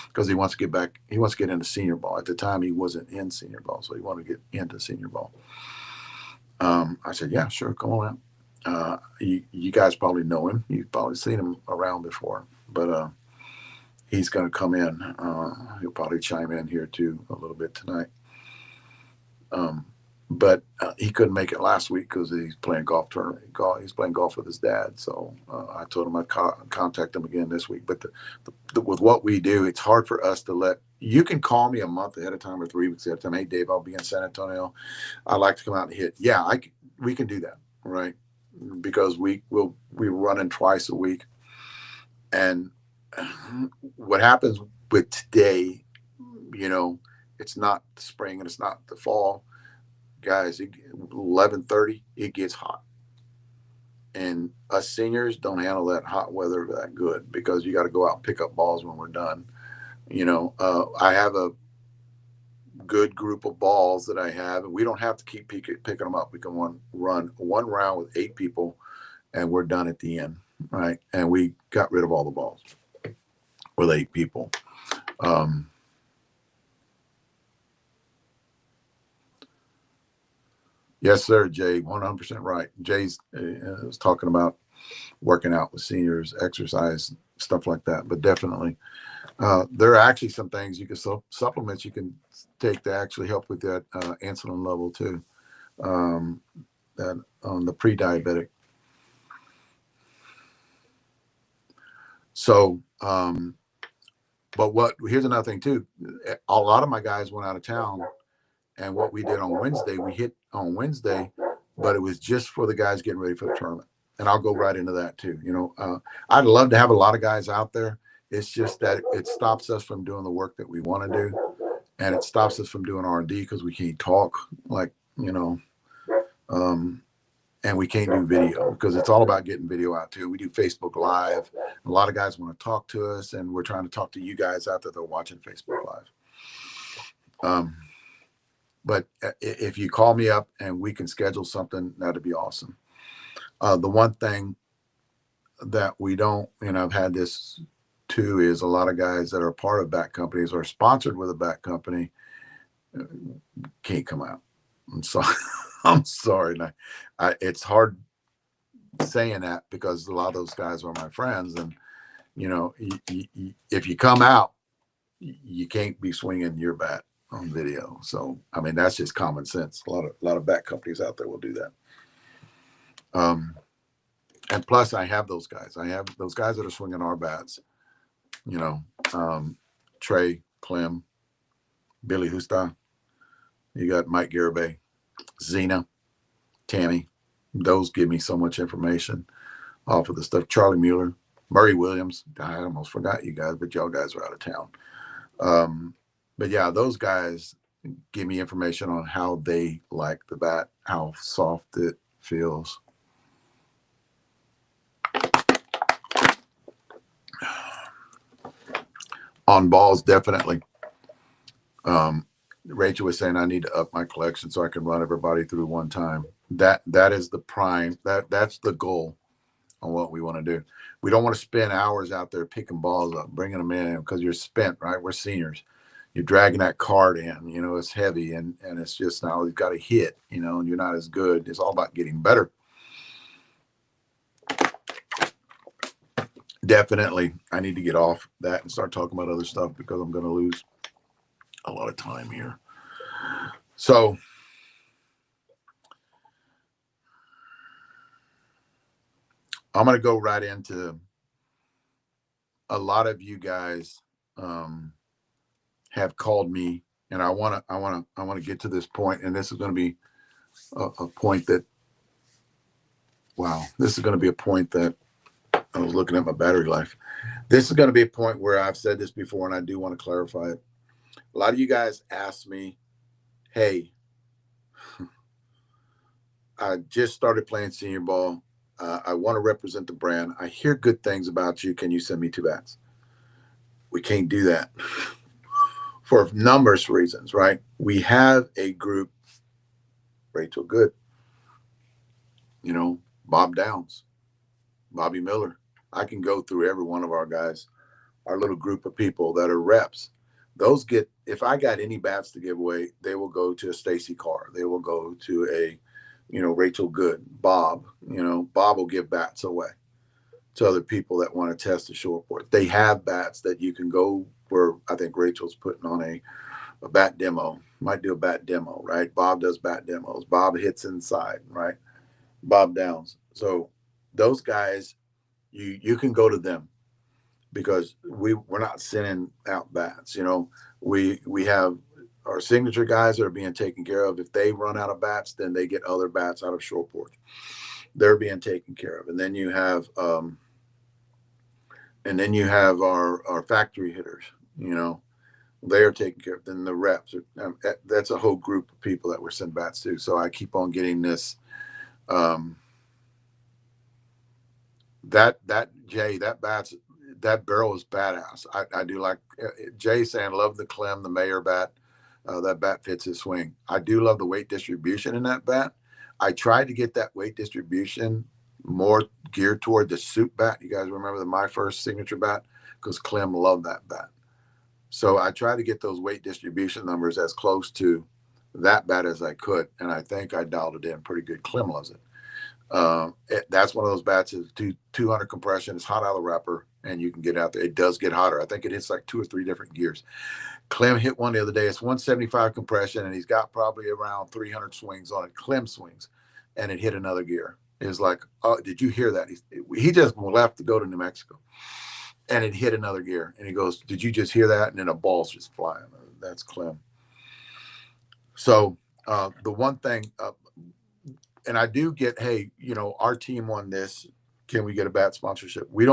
because he wants to get back. He wants to get into senior ball. At the time, he wasn't in senior ball, so he wanted to get into senior ball. I said, yeah, sure, come on out. You guys probably know him. You've probably seen him around before, but he's going to come in. He'll probably chime in here too a little bit tonight. But he couldn't make it last week because he's playing golf tournament. He's playing golf with his dad. So I told him I'd contact him again this week. But with what we do, it's hard for us to you can call me a month ahead of time or 3 weeks ahead of time. Hey, Dave, I'll be in San Antonio. I'd like to come out and hit. Yeah, we can do that, right? Because we're running twice a week. And what happens with today, it's not the spring and it's not the fall. Guys, 11:30, it gets hot. And us seniors don't handle that hot weather that good, because you got to go out and pick up balls when we're done. I have a good group of balls that I have, and we don't have to keep picking them up. We can run one round with 8 people, and we're done at the end, right? And we got rid of all the balls with 8 people. Yes, sir, Jay, 100% right. Jay's was talking about working out with seniors, exercise, stuff like that. But definitely, there are actually some things you can supplements you can take to actually help with that insulin level too. That on the pre-diabetic. So, but here's another thing too. A lot of my guys went out of town. And what we did on Wednesday, we hit on Wednesday, but it was just for the guys getting ready for the tournament. And I'll go right into that too. I'd love to have a lot of guys out there. It's just that it stops us from doing the work that we want to do, and it stops us from doing R&D because we can't talk and we can't do video because it's all about getting video out too. We do Facebook Live. A lot of guys want to talk to us, and we're trying to talk to you guys out there that are watching Facebook Live. But if you call me up and we can schedule something, that'd be awesome. The one thing that we don't, I've had this too, is a lot of guys that are part of bat companies or sponsored with a bat company can't come out. I'm sorry. It's hard saying that because a lot of those guys are my friends. And, if you come out, you can't be swinging your bat on video. So, that's just common sense. A lot of bat companies out there will do that. And plus I have those guys. I have those guys that are swinging our bats, Trey, Clem, Billy Husta. You got Mike Garibay, Zena, Tammy. Those give me so much information off of the stuff. Charlie Mueller, Murray Williams. I almost forgot you guys, but y'all guys are out of town. But yeah, those guys give me information on how they like the bat, how soft it feels. On balls, definitely. Rachel was saying I need to up my collection so I can run everybody through one time. That is the prime. That's the goal on what we want to do. We don't want to spend hours out there picking balls up, bringing them in because you're spent, right? We're seniors. You're dragging that cart in, it's heavy and it's just now you've got to hit, and you're not as good. It's all about getting better. Definitely, I need to get off that and start talking about other stuff because I'm going to lose a lot of time here. So I'm going to go right into a lot of you guys have called me, and I want to get to this point, and this is going to be a point that, wow, this is going to be a point that I was looking at my battery life. This is going to be a point where I've said this before, and I do want to clarify it. A lot of you guys ask me, hey, I just started playing senior ball. I want to represent the brand. I hear good things about you. Can you send me 2 bats? We can't do that for numerous reasons, right? We have a group, Rachel Good, Bob Downs, Bobby Miller. I can go through every one of our guys, our little group of people that are reps. Those get, if I got any bats to give away, they will go to a Stacy Carr. They will go to a, Rachel Good, Bob. Bob will give bats away to other people that want to test the shortboard. They have bats that you can go where I think Rachel's putting on a bat demo. Might do a bat demo, right? Bob does bat demos. Bob hits inside, right? Bob Downs. So those guys, you can go to them because we're not sending out bats. We have our signature guys that are being taken care of. If they run out of bats, then they get other bats out of short porch. They're being taken care of. And then you have our factory hitters, they are taken care of. Then the reps, that's a whole group of people that we're sending bats to. So I keep on getting this. That barrel is badass. I do like Jay saying, love the Clem, the Mayor bat. That bat fits his swing. I do love the weight distribution in that bat. I tried to get that weight distribution more geared toward the soup bat. You guys remember my first signature bat? Because Clem loved that bat. So I tried to get those weight distribution numbers as close to that bat as I could. And I think I dialed it in pretty good. Clem loves it. That's one of those bats is 200 compression. It's hot out of the wrapper, and you can get out there. It does get hotter. I think it hits like 2 or 3 different gears. Clem hit one the other day. It's 175 compression, and he's got probably around 300 swings on it. Clem swings, and it hit another gear. It was like, oh, did you hear that? He just left to go to New Mexico, and it hit another gear. And he goes, did you just hear that? And then a ball's just flying. That's Clem. So the one thing, and I do get, hey, our team won this. Can we get a bat sponsorship? We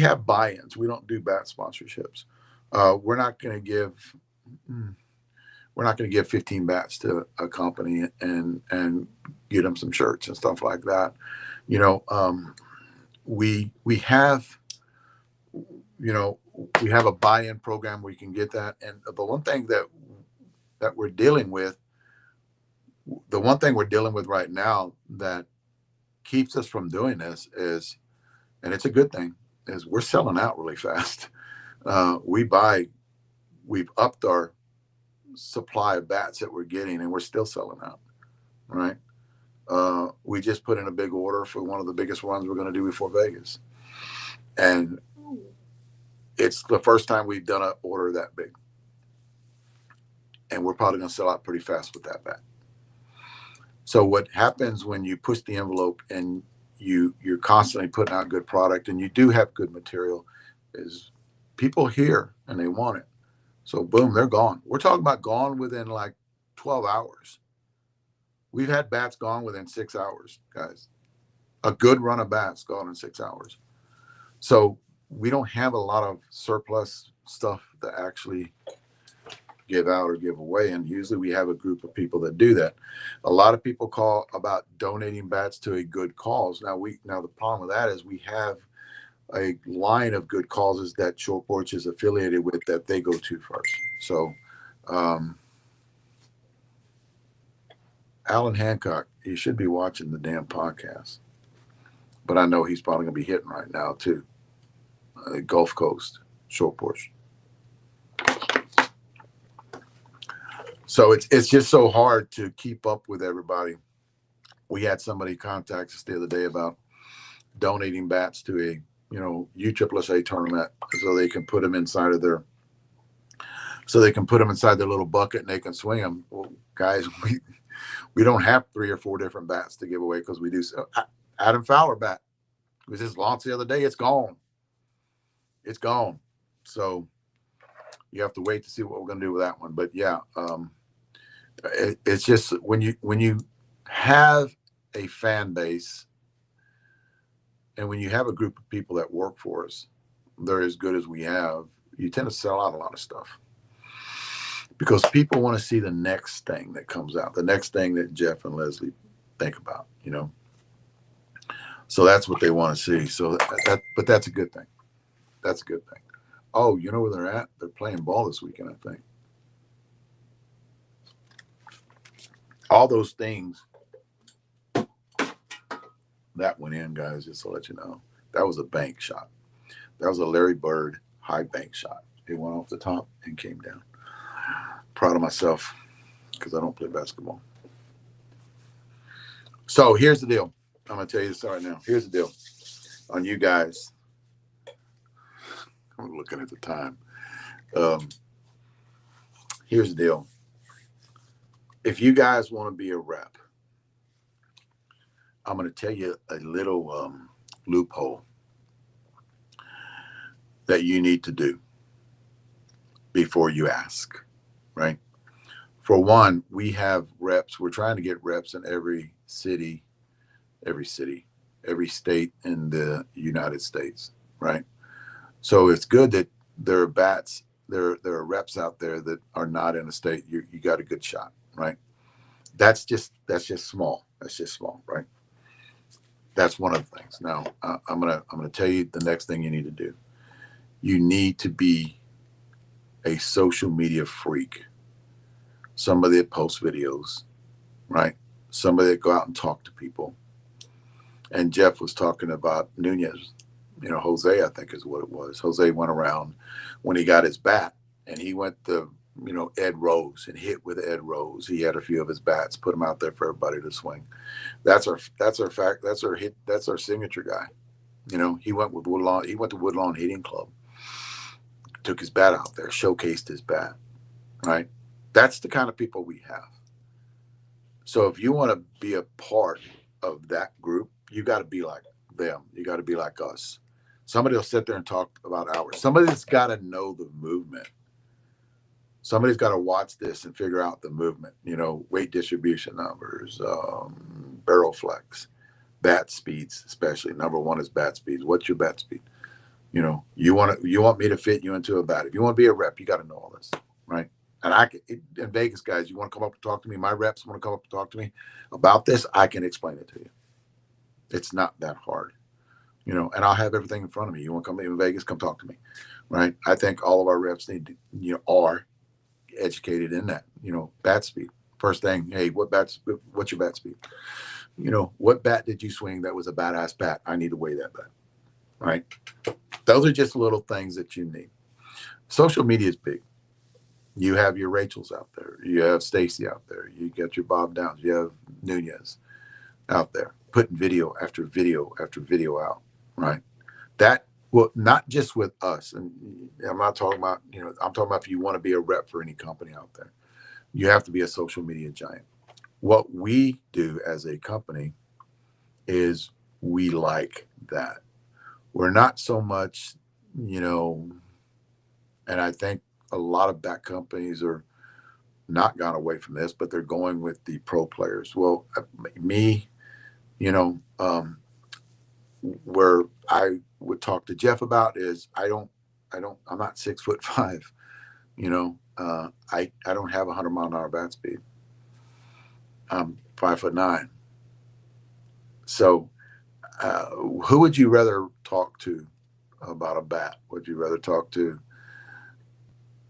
have buy-ins. We don't do bat sponsorships. We're not going to give 15 bats to a company and get them some shirts and stuff like that. We have a buy-in program where you can get that. And the one thing that we're dealing with, right now that keeps us from doing this is, and it's a good thing, is we're selling out really fast. We've upped our supply of bats that we're getting, and we're still selling out, right? We just put in a big order for one of the biggest runs we're going to do before Vegas. And it's the first time we've done an order that big. And we're probably going to sell out pretty fast with that bat. So what happens when you push the envelope and you're constantly putting out good product and you do have good material is people hear and they want it. So boom, they're gone. We're talking about gone within like 12 hours. We've had bats gone within 6 hours, guys. A good run of bats gone in 6 hours. So we don't have a lot of surplus stuff to actually give out or give away. And usually we have a group of people that do that. A lot of people call about donating bats to a good cause. Now the problem with that is we have a line of good causes that Short Porch is affiliated with that they go to first. So Alan Hancock, he should be watching the damn podcast. But I know he's probably going to be hitting right now too. Gulf Coast, Short Porch. So it's just so hard to keep up with everybody. We had somebody contact us the other day about donating bats to a USSSA tournament so they can put them inside of their little bucket and they can swing them. Well, guys, we don't have 3 or 4 different bats to give away because we do. Adam Fowler bat was just launched the other day. It's gone. So You have to wait to see what we're going to do with that one. But yeah, it's just when you have a fan base and when you have a group of people that work for us, they're as good as we have, you tend to sell out a lot of stuff because people want to see the next thing that comes out, the next thing that Jeff and Leslie think about, you know. So that's what they want to see. So but that's a good thing. That's a good thing. Oh, you know where they're at? They're playing ball this weekend, I think. All those things that went in, guys, just to let you know. That was a bank shot. That was a Larry Bird high bank shot. It went off the top and came down. Proud of myself because I don't play basketball. So here's the deal. I'm going to tell you this right now. Here's the deal on you guys. I'm looking at the time. Here's the deal. If you guys want to be a rep, I'm going to tell you a little loophole that you need to do before you ask, right? For one, we have reps. We're trying to get reps in every city, every state in the United States, right? So it's good that there are reps out there that are not in a state. You got a good shot, right? That's just small. That's just small, right? That's one of the things. Now I'm gonna tell you the next thing you need to do. You need to be a social media freak. Somebody that posts videos, right? Somebody that go out and talk to people. And Jeff was talking about Nunez, Jose, I think is what it was. Jose went around when he got his bat and he went to, Ed Rose and hit with Ed Rose. He had a few of his bats, put them out there for everybody to swing. That's our fact. That's our hit. That's our signature guy. He went with Woodlawn. He went to Woodlawn Hitting Club, took his bat out there, showcased his bat, right? That's the kind of people we have. So if you want to be a part of that group, you got to be like them. You got to be like us. Somebody will sit there and talk about hours. Somebody's got to know the movement. Somebody's got to watch this and figure out the movement, weight distribution numbers, barrel flex, bat speeds, especially. Number one is bat speeds. What's your bat speed? You want me to fit you into a bat. If you want to be a rep, you got to know all this, right? And in Vegas, guys, you want to come up and talk to me? My reps want to come up and talk to me about this. I can explain it to you. It's not that hard, and I'll have everything in front of me. You want to come in Vegas? Come talk to me, right? I think all of our reps need to, are educated in that, bat speed. First thing, hey, what's your bat speed? What bat did you swing that was a badass bat? I need to weigh that bat, right? Those are just little things that you need. Social media is big. You have your Rachels out there. You have Stacy out there. You got your Bob Downs. You have Nunez out there putting video after video after video out, right? That will not just with us. And I'm not talking about, I'm talking about if you want to be a rep for any company out there, you have to be a social media giant. What we do as a company is we like that. We're not so much, and I think a lot of bat companies are not gone away from this, but they're going with the pro players. Well, me, where I would talk to Jeff about is I'm not 6'5", I don't have 100-mile-an-hour bat speed. I'm 5'9". So who would you rather talk to about a bat? Would you rather talk to,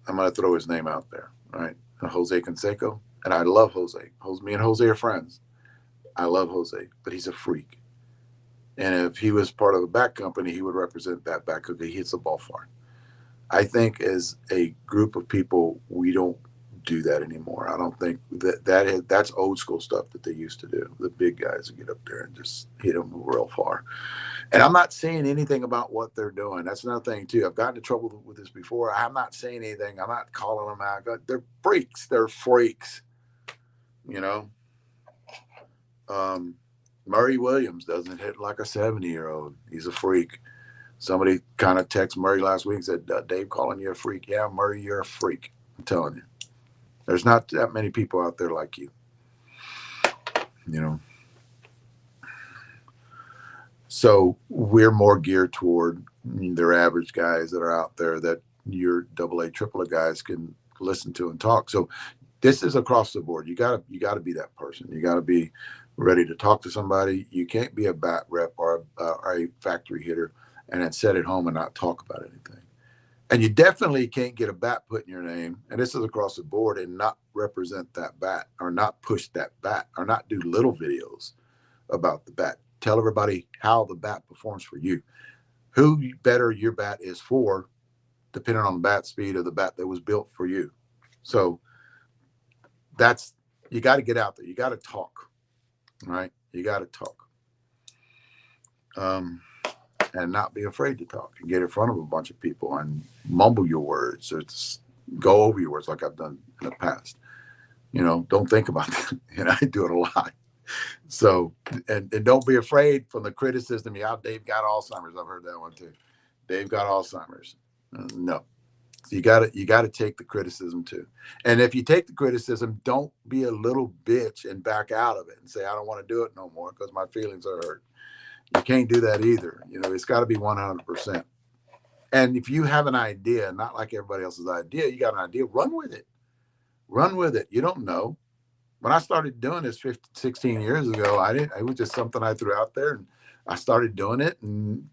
I'm going to throw his name out there, right? Jose Canseco. And I love Jose. Me and Jose are friends. I love Jose, but he's a freak. And if he was part of a bat company, he would represent that bat because he hits the ball far. I think as a group of people, we don't do that anymore. I don't think that's old school stuff that they used to do. The big guys would get up there and just hit them real far. And I'm not saying anything about what they're doing. That's another thing too. I've gotten into trouble with this before. I'm not saying anything. I'm not calling them out. They're freaks. They're freaks. Murray Williams doesn't hit like a 70-year-old. He's a freak. Somebody kind of texted Murray last week and said, Dave calling you a freak. Yeah, Murray, you're a freak. I'm telling you. There's not that many people out there like you. You know. So we're more geared toward their average guys that are out there that your AA, AAA guys can listen to and talk. So this is across the board. You gotta be that person. You gotta be ready to talk to somebody. You can't be a bat rep or a factory hitter and then sit at home and not talk about anything. And you definitely can't get a bat put in your name, and this is across the board, and not represent that bat or not push that bat or not do little videos about the bat. Tell everybody how the bat performs for you. Who better your bat is for, depending on the bat speed of the bat that was built for you. So that's, you got to get out there. You got to talk, right? You got to talk. And not be afraid to talk and get in front of a bunch of people and mumble your words or go over your words like I've done in the past. You know, don't think about that. And I do it a lot. So, and don't be afraid from the criticism. Yeah, Dave got Alzheimer's. I've heard that one too. Dave got Alzheimer's. No, so you got to take the criticism too. And if you take the criticism, don't be a little bitch and back out of it and say, I don't want to do it no more because my feelings are hurt. You can't do that either. You know, it's got to be 100%. And if you have an idea, not like everybody else's idea, you got an idea, run with it. Run with it. You don't know. When I started doing this 16 years ago, it was just something I threw out there, and I started doing it, and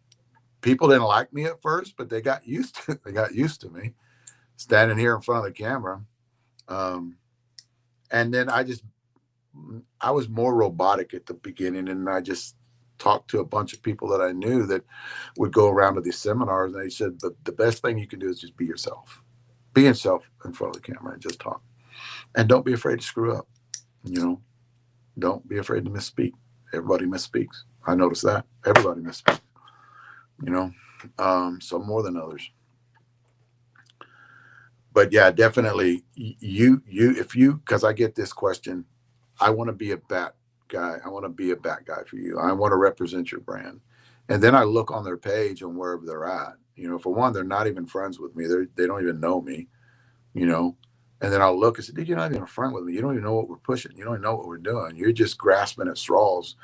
people didn't like me at first, but they got used to it. They got used to me standing here in front of the camera. And then I was more robotic at the beginning, and I just talked to a bunch of people that I knew that would go around to these seminars, and they said, the best thing you can do is just be yourself. Be yourself in front of the camera and just talk. And don't be afraid to screw up. You know, don't be afraid to misspeak. Everybody misspeaks. I noticed that. Everybody misspeaks. You know, some more than others. But yeah, definitely because I get this question, I want to be a bat guy. I want to be a bat guy for you. I want to represent your brand. And then I look on their page and wherever they're at. You know, for one, they're not even friends with me. They don't even know me, you know. And then I'll look and say, dude, you're not even a friend with me. You don't even know what we're pushing. You don't even know what we're doing. You're just grasping at straws,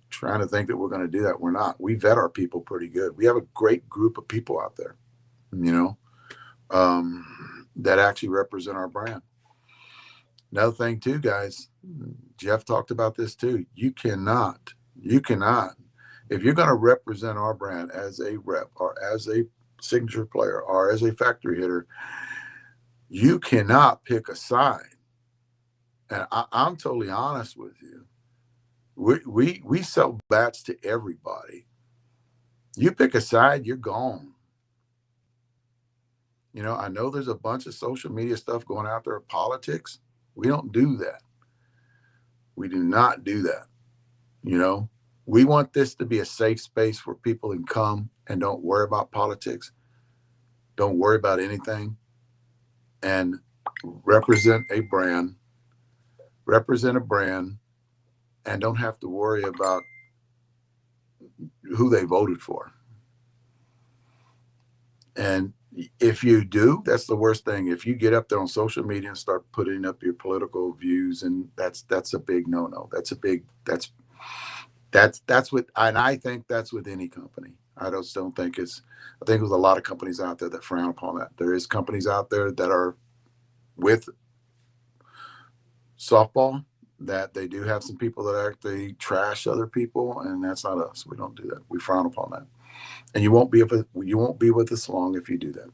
trying to think that we're going to do that. We're not. We vet our people pretty good. We have a great group of people out there, you know, that actually represent our brand. Another thing too, guys, Jeff talked about this too. You cannot, if you're going to represent our brand as a rep or as a signature player or as a factory hitter, you cannot pick a side. And I'm totally honest with you. We sell bats to everybody. You pick a side, you're gone. You know, I know there's a bunch of social media stuff going out there, politics. We don't do that. We do not do that. You know, we want this to be a safe space where people can come and don't worry about politics. Don't worry about anything. And represent a brand, and don't have to worry about who they voted for. And if you do, that's the worst thing. If you get up there on social media and start putting up your political views, and that's a big no-no. That's what, and I think that's with any company. I just don't think I think there's a lot of companies out there that frown upon that. There is companies out there that are with softball that they do have some people that actually trash other people, and that's not us. We don't do that. We frown upon that. And you won't be with us long if you do that.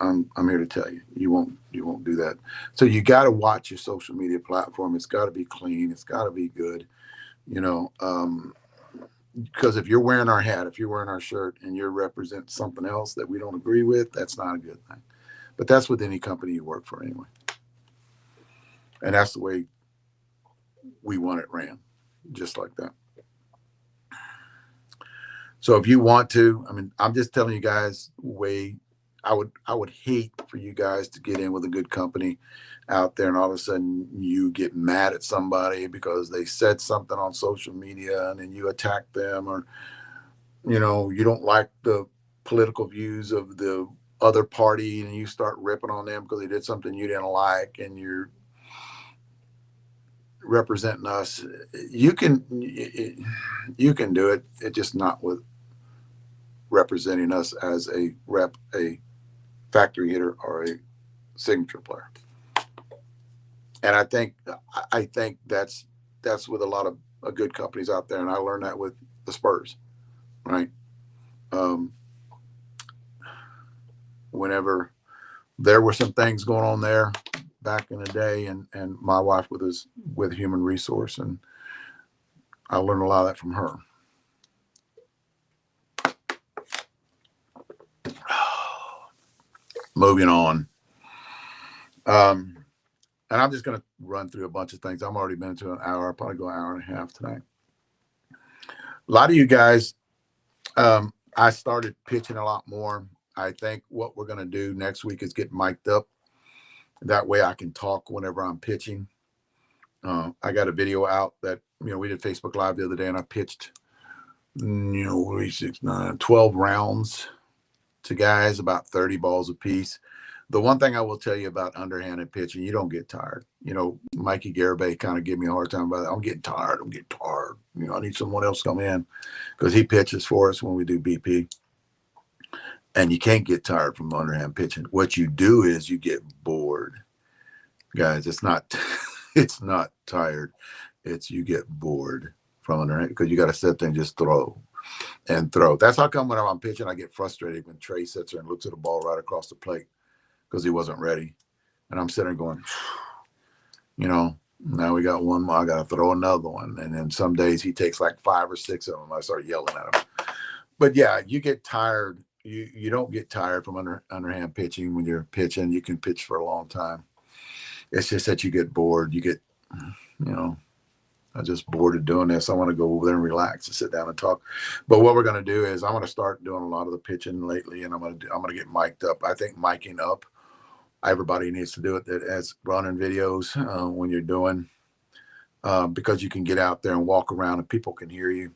I'm here to tell you, you won't do that. So you got to watch your social media platform. It's got to be clean. It's got to be good. You know, because if you're wearing our hat, if you're wearing our shirt, and you represent something else that we don't agree with, that's not a good thing. But that's with any company you work for anyway. And that's the way we want it ran, just like that. So if you want to, I mean, I'm just telling you guys, I would hate for you guys to get in with a good company out there and all of a sudden you get mad at somebody because they said something on social media and then you attack them, or, you know, you don't like the political views of the other party and you start ripping on them because they did something you didn't like and you're representing us, you can do it. It's just not with representing us as a factory hitter or a signature player. And I think that's with a lot of good companies out there, and I learned that with the Spurs, right? Whenever there were some things going on there back in the day, and my wife with human resource, and I learned a lot of that from her. Moving on. And I'm just going to run through a bunch of things. I'm already been to an hour. I'll probably go an hour and a half tonight. A lot of you guys, I started pitching a lot more. I think what we're going to do next week is get mic'd up. That way I can talk whenever I'm pitching. I got a video out that, we did Facebook Live the other day, and I pitched, 12 rounds to guys, about 30 balls apiece. The one thing I will tell you about underhanded pitching, you don't get tired. Mikey Garibay kind of gave me a hard time about that. I'm getting tired. I need someone else to come in because he pitches for us when we do BP. And you can't get tired from underhand pitching. What you do is you get bored. Guys, it's not tired. It's you get bored from underhand because you got to sit there and just throw and throw. That's how come when I'm pitching, I get frustrated when Trey sits there and looks at the ball right across the plate because he wasn't ready. And I'm sitting there going, now we got one more. I got to throw another one. And then some days he takes like 5 or 6 of them. I start yelling at him. But yeah, you get tired. You don't get tired from underhand pitching when you're pitching. You can pitch for a long time. It's just that you get bored. You get, I'm just bored of doing this. I want to go over there and relax and sit down and talk. But what we're going to do is I'm going to start doing a lot of the pitching lately, and I'm going to get mic'd up. I think miking up, everybody needs to do it that as running videos when you're doing, because you can get out there and walk around and people can hear you,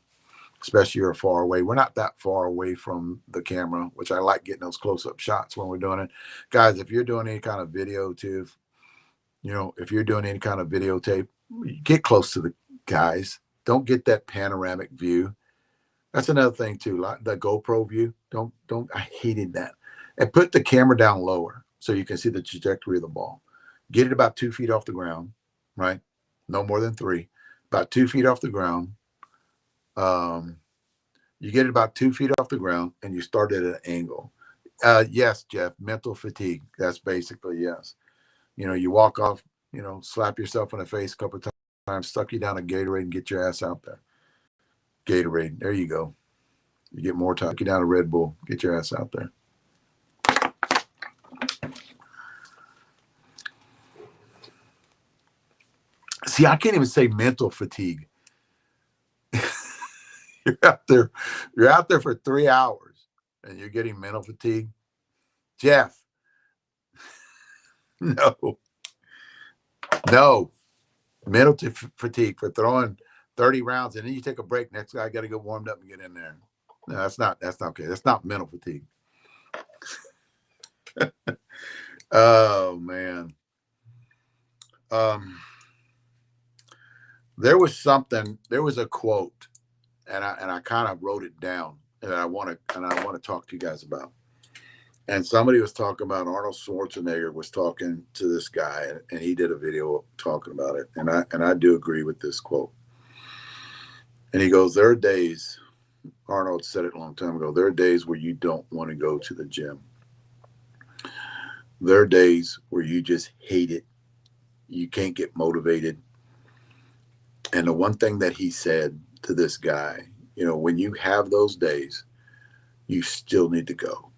especially you're far away. We're not that far away from the camera, which I like getting those close-up shots when we're doing it. Guys, if you're doing any kind of video too, if you're doing any kind of videotape, get close to the guys. Don't get that panoramic view. That's another thing too, like the GoPro view. I hated that. And put the camera down lower so you can see the trajectory of the ball. Get it about 2 feet off the ground, right? No more than 3. About 2 feet off the ground. You get it about 2 feet off the ground and you start at an angle. Yes, Jeff, mental fatigue. That's basically yes. You walk off, slap yourself in the face a couple of times, suck you down a Gatorade and get your ass out there. Gatorade, there you go. You get more time, suck you down a Red Bull, get your ass out there. See, I can't even say mental fatigue. You're out there for 3 hours and you're getting mental fatigue. Jeff, no. Mental fatigue for throwing 30 rounds and then you take a break. Next guy got to get warmed up and get in there. No, that's not okay. That's not mental fatigue. Oh man. There was a quote, and I kind of wrote it down, and I want to talk to you guys about. And somebody was talking about Arnold Schwarzenegger was talking to this guy, and he did a video talking about it, and I do agree with this quote. And he goes, "There are days," Arnold said it a long time ago, "there are days where you don't want to go to the gym. There are days where you just hate it. You can't get motivated." And the one thing that he said to this guy, when you have those days, you still need to go.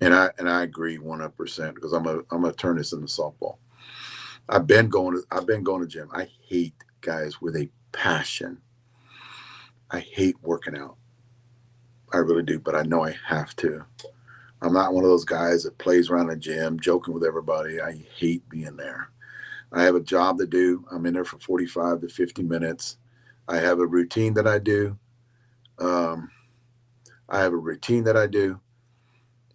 And I agree 100% because I'm gonna turn this into softball. I've been going to gym. I hate, guys, with a passion. I hate working out. I really do, but I know I have to. I'm not one of those guys that plays around the gym, joking with everybody. I hate being there. I have a job to do. I'm in there for 45 to 50 minutes. I have a routine that I do.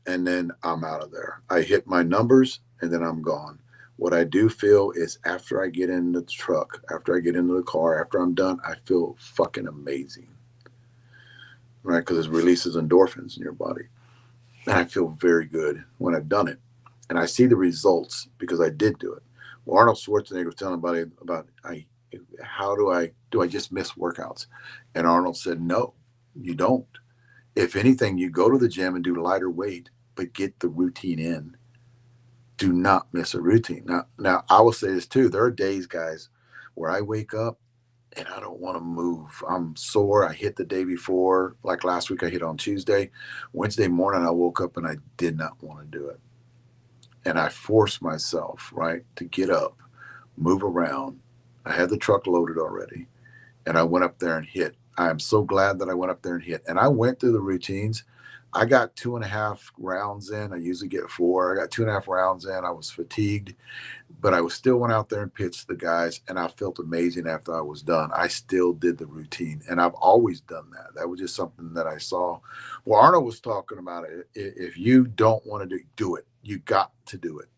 and then I'm out of there. I hit my numbers and then I'm gone. What I do feel is after I get in the truck, after I get into the car, after I'm done, I feel fucking amazing, right? Because it releases endorphins in your body. And I feel very good when I've done it. And I see the results because I did do it. Well, Arnold Schwarzenegger was telling about how do I just miss workouts? And Arnold said, no, you don't. If anything, you go to the gym and do lighter weight, but get the routine in. Do not miss a routine. Now I will say this too. There are days, guys, where I wake up and I don't want to move. I'm sore. I hit the day before. Like last week, I hit on Tuesday. Wednesday morning, I woke up and I did not want to do it. And I forced myself, right, to get up, move around. I had the truck loaded already, and I went up there and hit. I am so glad that I went up there and hit. And I went through the routines. I got 2.5 rounds in. I usually get 4. I got 2.5 rounds in. I was fatigued, but I was still went out there and pitched the guys, and I felt amazing after I was done. I still did the routine, and I've always done that. That was just something that I saw. Well, Arnold was talking about it. If you don't want to do it, you got to do it.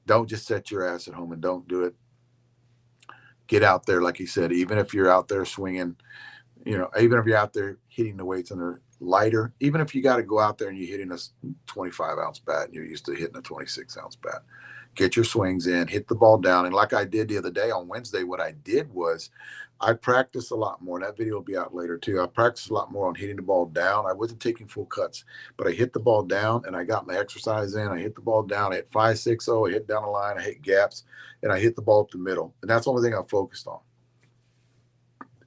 Don't just set your ass at home and don't do it. Get out there, like he said, even if you're out there swinging, even if you're out there hitting the weights and they're lighter, even if you got to go out there and you're hitting a 25-ounce bat and you're used to hitting a 26-ounce bat, get your swings in, hit the ball down. And like I did the other day on Wednesday, what I did was I practiced a lot more. And that video will be out later too. I practiced a lot more on hitting the ball down. I wasn't taking full cuts, but I hit the ball down and I got my exercise in. I hit the ball down. I hit 5-6-0. I hit down the line. I hit gaps and I hit the ball up the middle. And that's the only thing I focused on.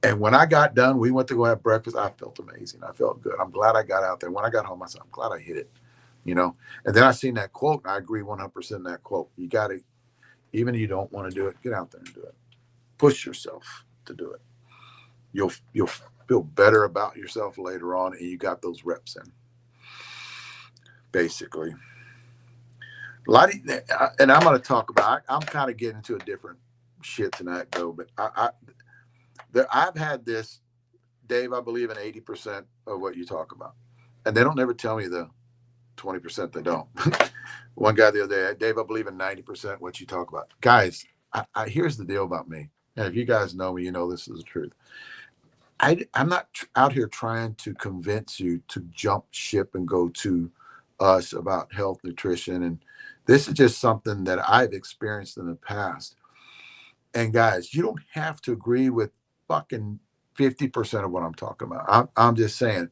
And when I got done, we went to go have breakfast. I felt amazing. I felt good. I'm glad I got out there. When I got home, I said, I'm glad I hit it, And then I seen that quote, and I agree 100% in that quote. You got to, even if you don't want to do it, get out there and do it. Push yourself to do it. You'll feel better about yourself later on, and you got those reps in. Basically, a lot of, and I'm going to talk about. I'm kind of getting into a different shit tonight, though. But I've had this, Dave. I believe in 80% of what you talk about, and they don't never tell me the 20% they don't. One guy the other day, Dave, I believe in 90% what you talk about. Guys, here's the deal about me. And if you guys know me, you know this is the truth. I'm not out here trying to convince you to jump ship and go to us about health, nutrition. And this is just something that I've experienced in the past. And guys, you don't have to agree with fucking 50% of what I'm talking about. I'm just saying,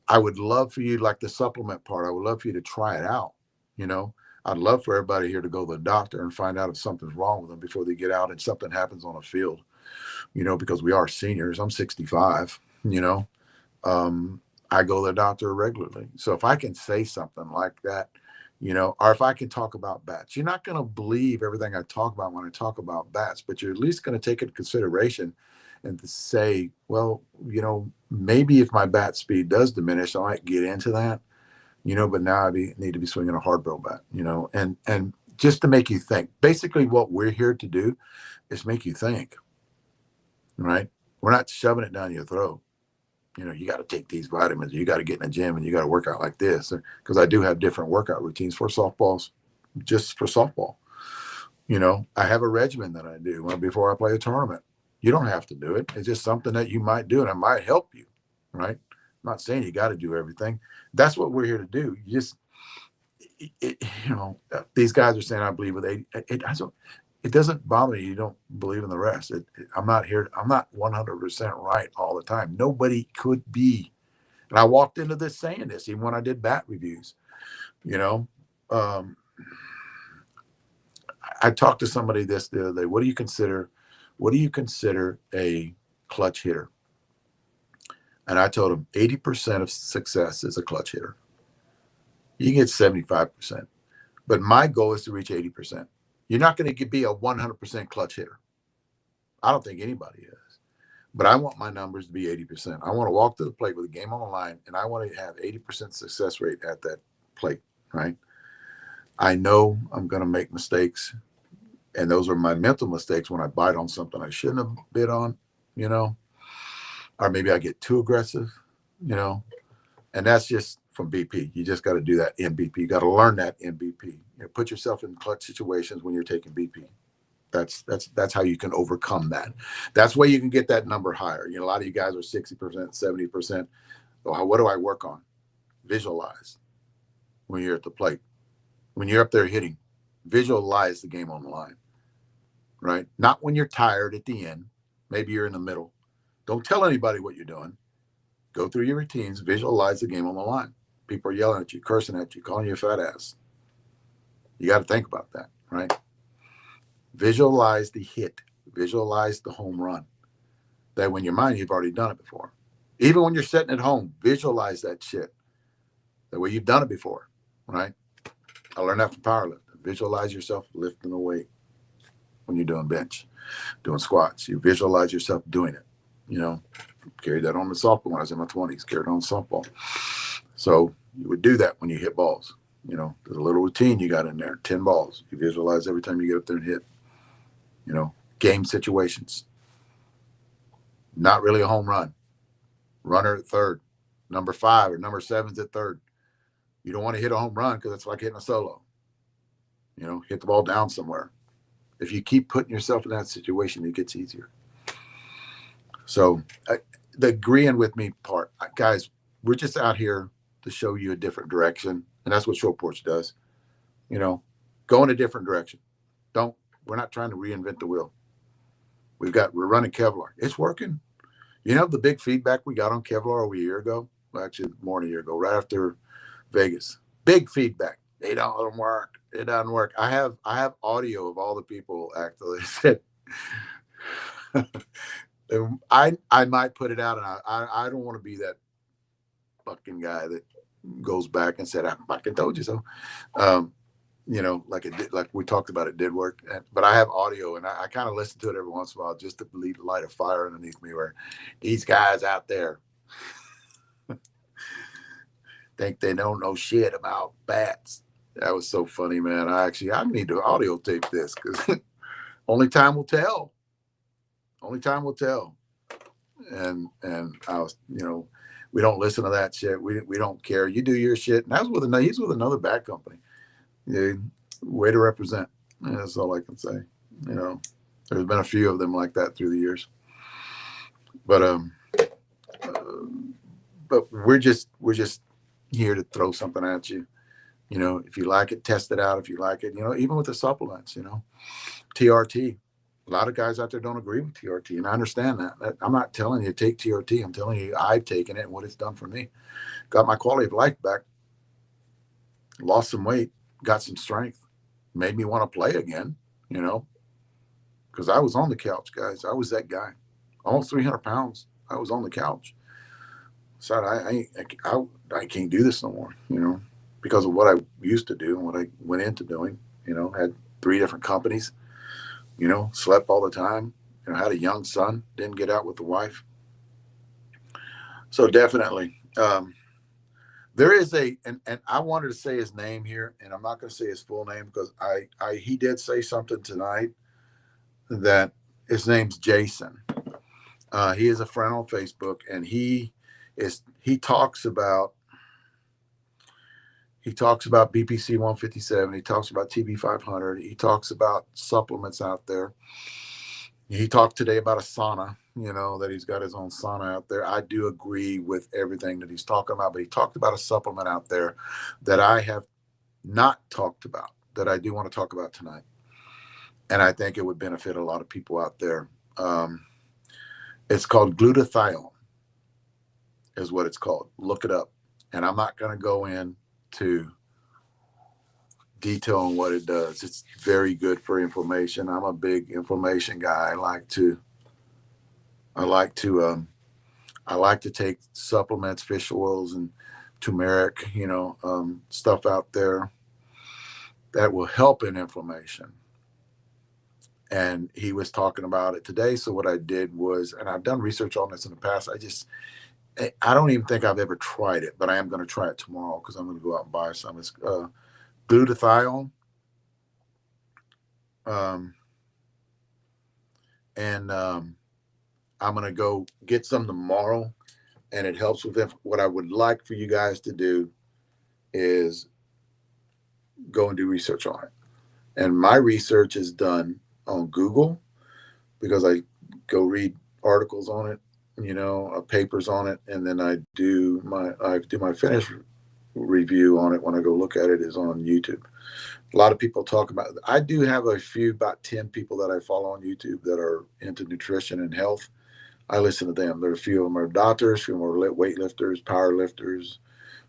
I would love for you, like the supplement part, I would love for you to try it out. I'd love for everybody here to go to the doctor and find out if something's wrong with them before they get out and something happens on a field, because we are seniors. I'm 65, I go to the doctor regularly. So if I can say something like that, or if I can talk about bats, you're not going to believe everything I talk about when I talk about bats, but you're at least going to take into consideration and to say, well, maybe if my bat speed does diminish, I might get into that, but now I need to be swinging a hard barrel bat, and just to make you think. Basically, what we're here to do is make you think, right? We're not shoving it down your throat. You got to take these vitamins. You got to get in the gym and you got to work out like this. Because I do have different workout routines for softballs, just for softball. I have a regimen that I do before I play a tournament. You don't have to do it. It's just something that you might do, and it might help you, right? I'm not saying you got to do everything. That's what we're here to do. You just, these guys are saying, I believe with 80. It doesn't bother me. You don't believe in the rest. I'm not 100% right all the time. Nobody could be. And I walked into this saying this, even when I did bat reviews. I talked to somebody the other day. What do you consider a clutch hitter? And I told him 80% of success is a clutch hitter. You can get 75%, but my goal is to reach 80%. You're not going to be a 100% clutch hitter. I don't think anybody is, but I want my numbers to be 80%. I want to walk to the plate with a game on the line, and I want to have 80% success rate at that plate, right? I know I'm going to make mistakes, and those are my mental mistakes when I bite on something I shouldn't have bit on, or maybe I get too aggressive, and that's just from BP. You just got to do that in BP. You got to learn that in BP. Put yourself in clutch situations when you're taking BP. That's how you can overcome that. That's why you can get that number higher. A lot of you guys are 60%, 70%. Well, what do I work on? Visualize when you're at the plate. When you're up there hitting, visualize the game on the line, right? Not when you're tired at the end. Maybe you're in the middle. Don't tell anybody what you're doing. Go through your routines, visualize the game on the line. People are yelling at you, cursing at you, calling you a fat ass. You got to think about that, right? Visualize the hit, visualize the home run. That when your mind, you've already done it before. Even when you're sitting at home, visualize that shit. That way you've done it before, right? I learned that from powerlifting. Visualize yourself lifting a weight when you're doing bench, doing squats. You visualize yourself doing it. Carried that on the softball when I was in my 20s, carried on softball. So you would do that when you hit balls. There's a little routine you got in there, 10 balls. You visualize every time you get up there and hit. Game situations. Not really a home run. Runner at third. Number 5 or number 7's at third. You don't want to hit a home run because it's like hitting a solo. Hit the ball down somewhere. If you keep putting yourself in that situation, it gets easier. So the agreeing with me part, guys, we're just out here to show you a different direction. And that's what Short Porch does. Go in a different direction. We're not trying to reinvent the wheel. We're running Kevlar. It's working. The big feedback we got on Kevlar a year ago, well, actually more than a year ago, right after Vegas. Big feedback. It don't work. It doesn't work. I have audio of all the people actually said. I might put it out, and I don't want to be that fucking guy that goes back and said I fucking told you so. Like it did, like we talked about, it did work. But I have audio, and I kind of listen to it every once in a while just to light a fire underneath me where these guys out there think they don't know shit about bats. That was so funny, man. I need to audio tape this because only time will tell. Only time will tell. And I was, we don't listen to that shit. We don't care. You do your shit. And he's with another bat company. Yeah, way to represent. Yeah, that's all I can say. There's been a few of them like that through the years. But we're just here to throw something at you. If you like it, test it out. If you like it, even with the supplements, TRT. A lot of guys out there don't agree with TRT, and I understand that. I'm not telling you to take TRT. I'm telling you I've taken it and what it's done for me. Got my quality of life back. Lost some weight. Got some strength. Made me want to play again, because I was on the couch, guys. I was that guy. Almost 300 pounds. I was on the couch. So I can't do this no more, because of what I used to do and what I went into doing. Had 3 different companies, slept all the time, had a young son, didn't get out with the wife. So definitely, there is and I wanted to say his name here, and I'm not going to say his full name because he did say something tonight that his name's Jason. He is a friend on Facebook, and he talks about BPC 157. He talks about TB 500. He talks about supplements out there. He talked today about a sauna, that he's got his own sauna out there. I do agree with everything that he's talking about, but he talked about a supplement out there that I have not talked about that I do want to talk about tonight. And I think it would benefit a lot of people out there. It's called glutathione is what it's called. Look it up. And I'm not going to go into detail on what it does. It's very good for inflammation. I'm a big inflammation guy. I like to take supplements, fish oils, and turmeric, stuff out there that will help in inflammation. And he was talking about it today. So what I did was, and I've done research on this in the past, I don't even think I've ever tried it, but I am going to try it tomorrow because I'm going to go out and buy some. It's glutathione. I'm going to go get some tomorrow, and it helps with what I would like for you guys to do is go and do research on it. And my research is done on Google because I go read articles on it, papers on it, and then I do my finished review on it when I go look at it is on YouTube. A lot of people talk about it. I do have about 10 people that I follow on YouTube that are into nutrition and health. I listen to them. There are a few of them are doctors, a few of them are weightlifters, power lifters,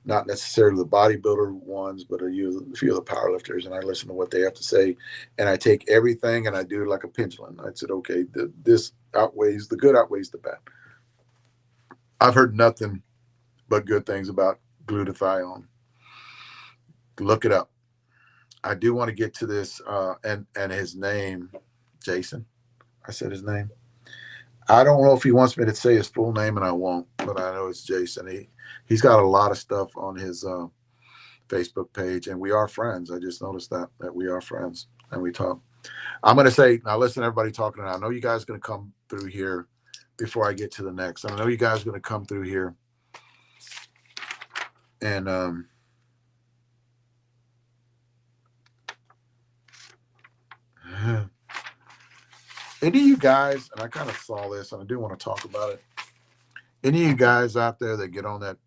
not necessarily the bodybuilder ones, but a few of the power lifters, and I listen to what they have to say. And I take everything and I do it like a pendulum. I said, okay, this outweighs, the good outweighs the bad. I've heard nothing but good things about glutathione. Look it up. I do want to get to this, and his name, Jason. I said his name. I don't know if he wants me to say his full name, and I won't, but I know it's Jason. He's got a lot of stuff on his Facebook page, and we are friends. I just noticed that we are friends, and we talk. I'm going to say, now listen, everybody talking, I know you guys are going to come through here before I get to the next. I know you guys are going to come through here, and any of you guys, and I kind of saw this, and I do want to talk about it. Any of you guys out there that get on that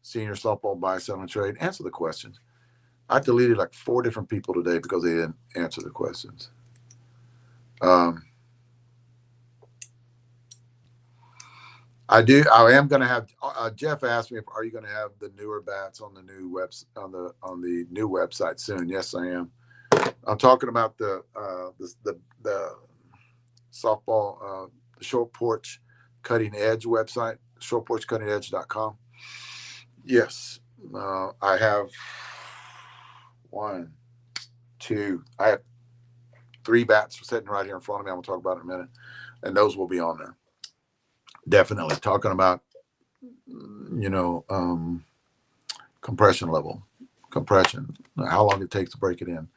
senior softball buy, sell, and trade, answer the questions. I deleted like 4 different people today because they didn't answer the questions. I am going to have. Jeff asked me are you going to have the newer bats on the new on the new website soon? Yes, I am. I'm talking about the softball, the Short Porch Cutting Edge website, shortporchcuttingedge.com. Yes, I have 1, 2. I have 3 bats sitting right here in front of me. I'm going to talk about it in a minute, and those will be on there. Definitely talking about, compression, how long it takes to break it in.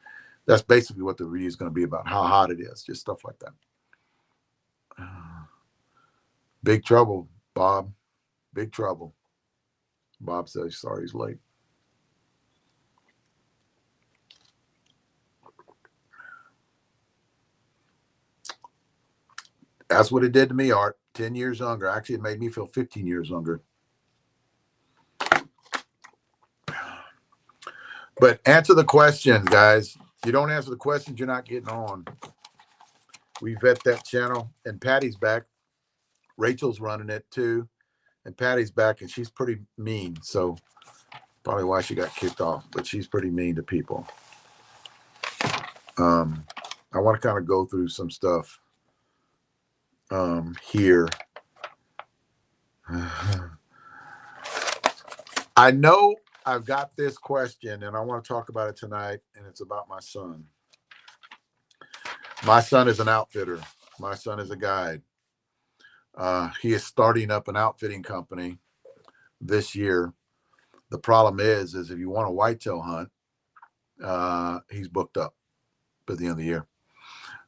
That's basically what the review is going to be about, how hot it is, just stuff like that. Big trouble, Bob. Big trouble. Bob says sorry he's late. That's what it did to me, Art. 10 years younger. Actually, it made me feel 15 years younger. But answer the questions, guys. If you don't answer the questions, you're not getting on. We vet that channel, and Patty's back. Rachel's running it too, and Patty's back, and she's pretty mean. So probably why she got kicked off, but she's pretty mean to people. I want to kind of go through some stuff here. I know I've got this question, and I want to talk about it tonight, and it's about my son. My son is an outfitter. My son is a guide. He is starting up an outfitting company this year. The problem is if you want a whitetail hunt, he's booked up at the end of the year.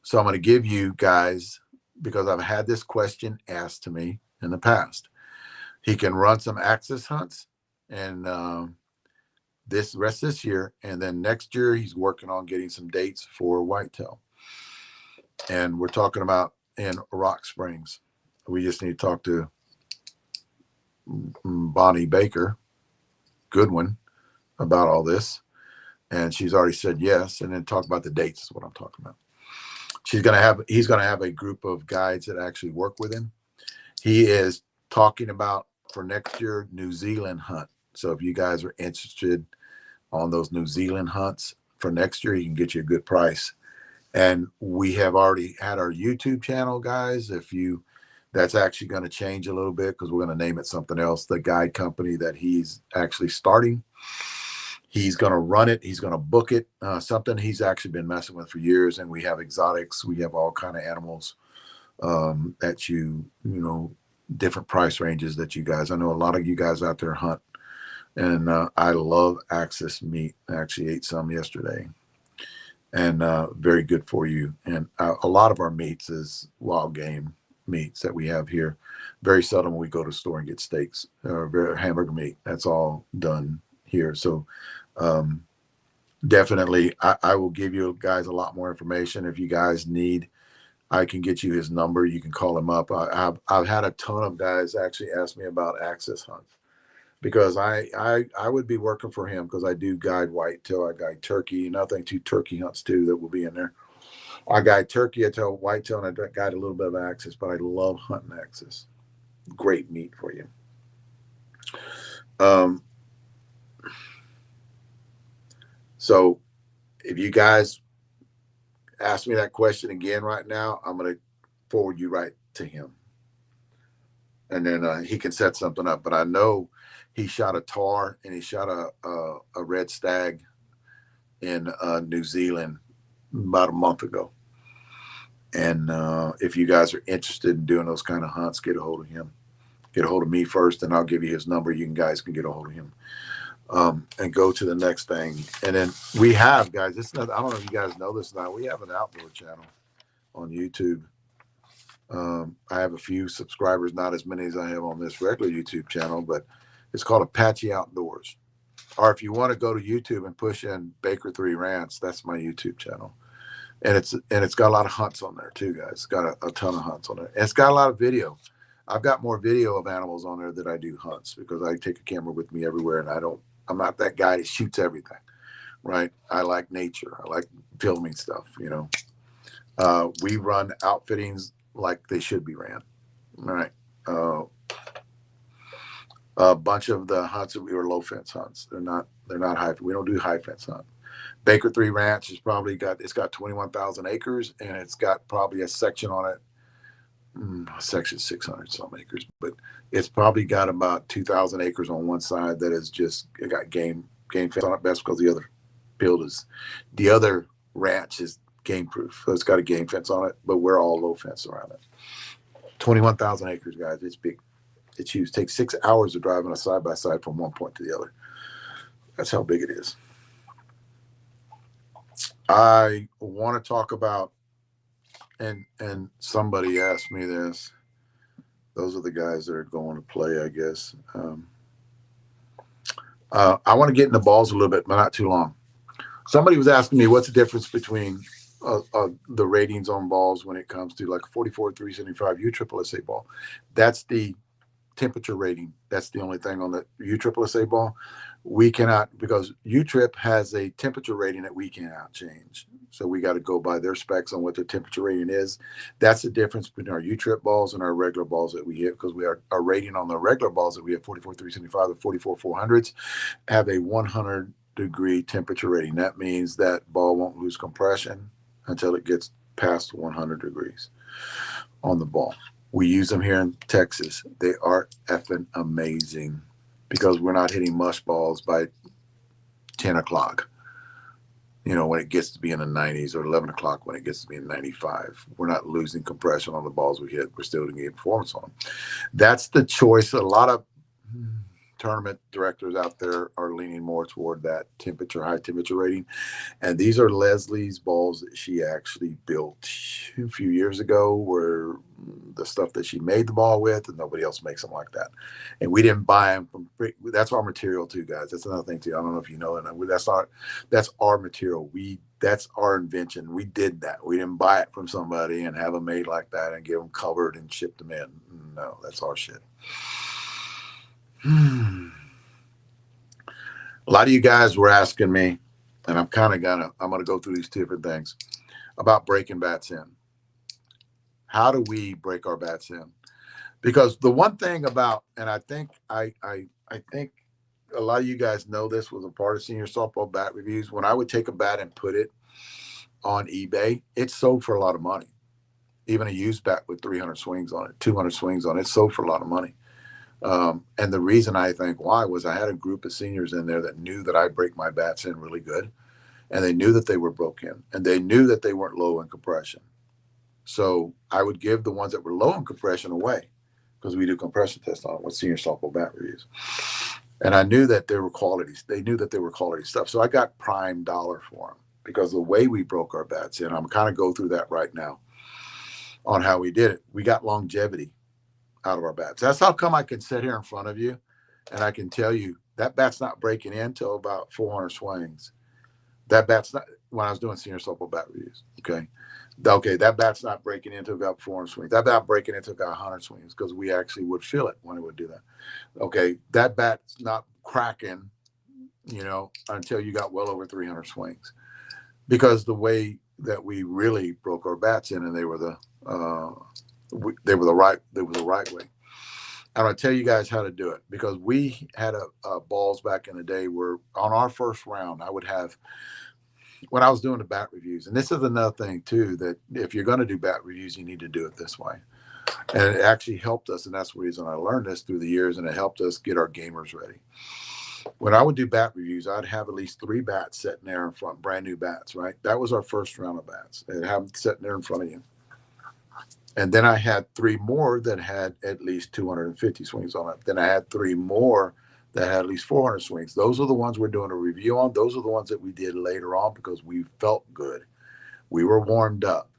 So I'm going to give you guys, because I've had this question asked to me in the past. He can run some axis hunts, and this year, and then next year he's working on getting some dates for whitetail. And we're talking about in Rock Springs. We just need to talk to Bonnie Baker Goodwin about all this, and she's already said yes. And then talk about the dates is what I'm talking about. He's going to have a group of guides that actually work with him. He is talking about for next year New Zealand hunt. So if you guys are interested on those New Zealand hunts for next year, he can get you a good price. And we have already had our YouTube channel, guys. That's actually going to change a little bit because we're going to name it something else. The guide company that he's actually starting, he's going to run it. He's going to book it. Something he's actually been messing with for years. And we have exotics. We have all kind of animals that different price ranges that you guys. I know a lot of you guys out there hunt, and I love axis meat. I actually ate some yesterday. And very good for you. And a lot of our meats is wild game meats that we have here. Very seldom when we go to the store and get steaks or hamburger meat. That's all done here. So Um, definitely, I will give you guys a lot more information if you guys need. I can get you his number. You can call him up. I've had a ton of guys actually ask me about access hunts because I would be working for him because I do guide whitetail, I guide turkey, nothing two turkey hunts too that will be in there. I guide turkey, I tell whitetail, and I guide a little bit of access, but I love hunting access. Great meat for you. Um, so if you guys ask me that question again right now, I'm going to forward you right to him. And then he can set something up. But I know he shot a tar and he shot a red stag in New Zealand about a month ago. And if you guys are interested in doing those kind of hunts, get a hold of him. Get a hold of me first, and I'll give you his number. You guys can get a hold of him. And go to the next thing. And then we have, guys, this is not, I don't know if you guys know this now. We have an outdoor channel on YouTube. I have a few subscribers, not as many as I have on this regular YouTube channel, but it's called Apache Outdoors. Or if you want to go to YouTube and push in Baker 3 Rants, that's my YouTube channel. And it's got a lot of hunts on there too, guys. It's got a ton of hunts on there. And it's got a lot of video. I've got more video of animals on there than I do hunts because I take a camera with me everywhere, and I'm not that guy that shoots everything, right? I like nature. I like filming stuff, you know. We run outfittings like they should be ran, right? A bunch of the hunts that we were low fence hunts. They're not high. We don't do high fence hunt. Baker 3 Ranch has probably got 21,000 acres, and it's got probably a section on it. Section 600 some acres, but it's probably got about 2,000 acres on one side that is just it got game fence on it. Best because the other ranch is game proof, so it's got a game fence on it, but we're all low fence around it. 21,000 acres, guys. It's big. It's huge. It takes 6 hours of driving a side by side from one point to the other. That's how big it is. I want to talk about, and somebody asked me this. Those are the guys that are going to play, I guess. I want to get into balls a little bit, but not too long. Somebody was asking me what's the difference between the ratings on balls when it comes to like a 44 375 USSSA ball. That's the temperature rating. That's the only thing on the USSSA ball. We cannot, because UTRIP has a temperature rating that we cannot change. So we got to go by their specs on what their temperature rating is. That's the difference between our UTRIP balls and our regular balls that we hit, because we are our rating on the regular balls that we have 44 375 and 44 400s have a 100-degree temperature rating. That means that ball won't lose compression until it gets past 100 degrees on the ball. We use them here in Texas. They are effing amazing because we're not hitting mush balls by 10 o'clock. You know, when it gets to be in the 90s, or 11 o'clock when it gets to be in 95. We're not losing compression on the balls we hit. We're still getting performance on them. That's the choice. A lot of tournament directors out there are leaning more toward that high temperature rating. And these are Leslie's balls that she actually built a few years ago, where the stuff that she made the ball with, and nobody else makes them like that. And we didn't buy them from, that's our material too, guys. That's another thing too. I don't know if you know that. That's our material. That's our invention. We did that. We didn't buy it from somebody and have them made like that and get them covered and shipped them in. No, that's our shit. A lot of you guys were asking me, and I'm going to go through these two different things about breaking bats in. How do we break our bats in? Because the one thing about, and I think I think a lot of you guys know this, was a part of Senior Softball Bat Reviews. When I would take a bat and put it on eBay, it sold for a lot of money. Even a used bat with 300 swings on it, 200 swings on it, sold for a lot of money. And the reason I think why was I had a group of seniors in there that knew that I break my bats in really good, and they knew that they were broken, and they knew that they weren't low in compression. So I would give the ones that were low in compression away, because we do compression tests on it with Senior Softball Bat Reviews. And I knew that there were qualities. They knew that they were quality stuff. So I got prime dollar for them, because the way we broke our bats in, I'm kind of go through that right now on how we did it. We got longevity out of our bats. That's how come I can sit here in front of you and I can tell you that bat's not breaking in till about 400 swings. That bat's not, when I was doing senior softball bat reviews. Okay, that bat's not breaking into about 400 swings. That bat breaking into about 100 swings because we actually would feel it when it would do that. Okay, that bat's not cracking, until you got well over 300 swings, because the way that we really broke our bats in, and they were the right way. I'm going to tell you guys how to do it, because we had a balls back in the day where on our first round, I would have, when I was doing the bat reviews, and this is another thing too, that if you're going to do bat reviews, you need to do it this way. And it actually helped us. And that's the reason I learned this through the years. And it helped us get our gamers ready. When I would do bat reviews, I'd have at least 3 bats sitting there in front, brand new bats, right? That was our first round of bats. And have them sitting there in front of you. And then I had 3 more that had at least 250 swings on it. Then I had 3 more that had at least 400 swings. Those are the ones we're doing a review on. Those are the ones that we did later on because we felt good. We were warmed up.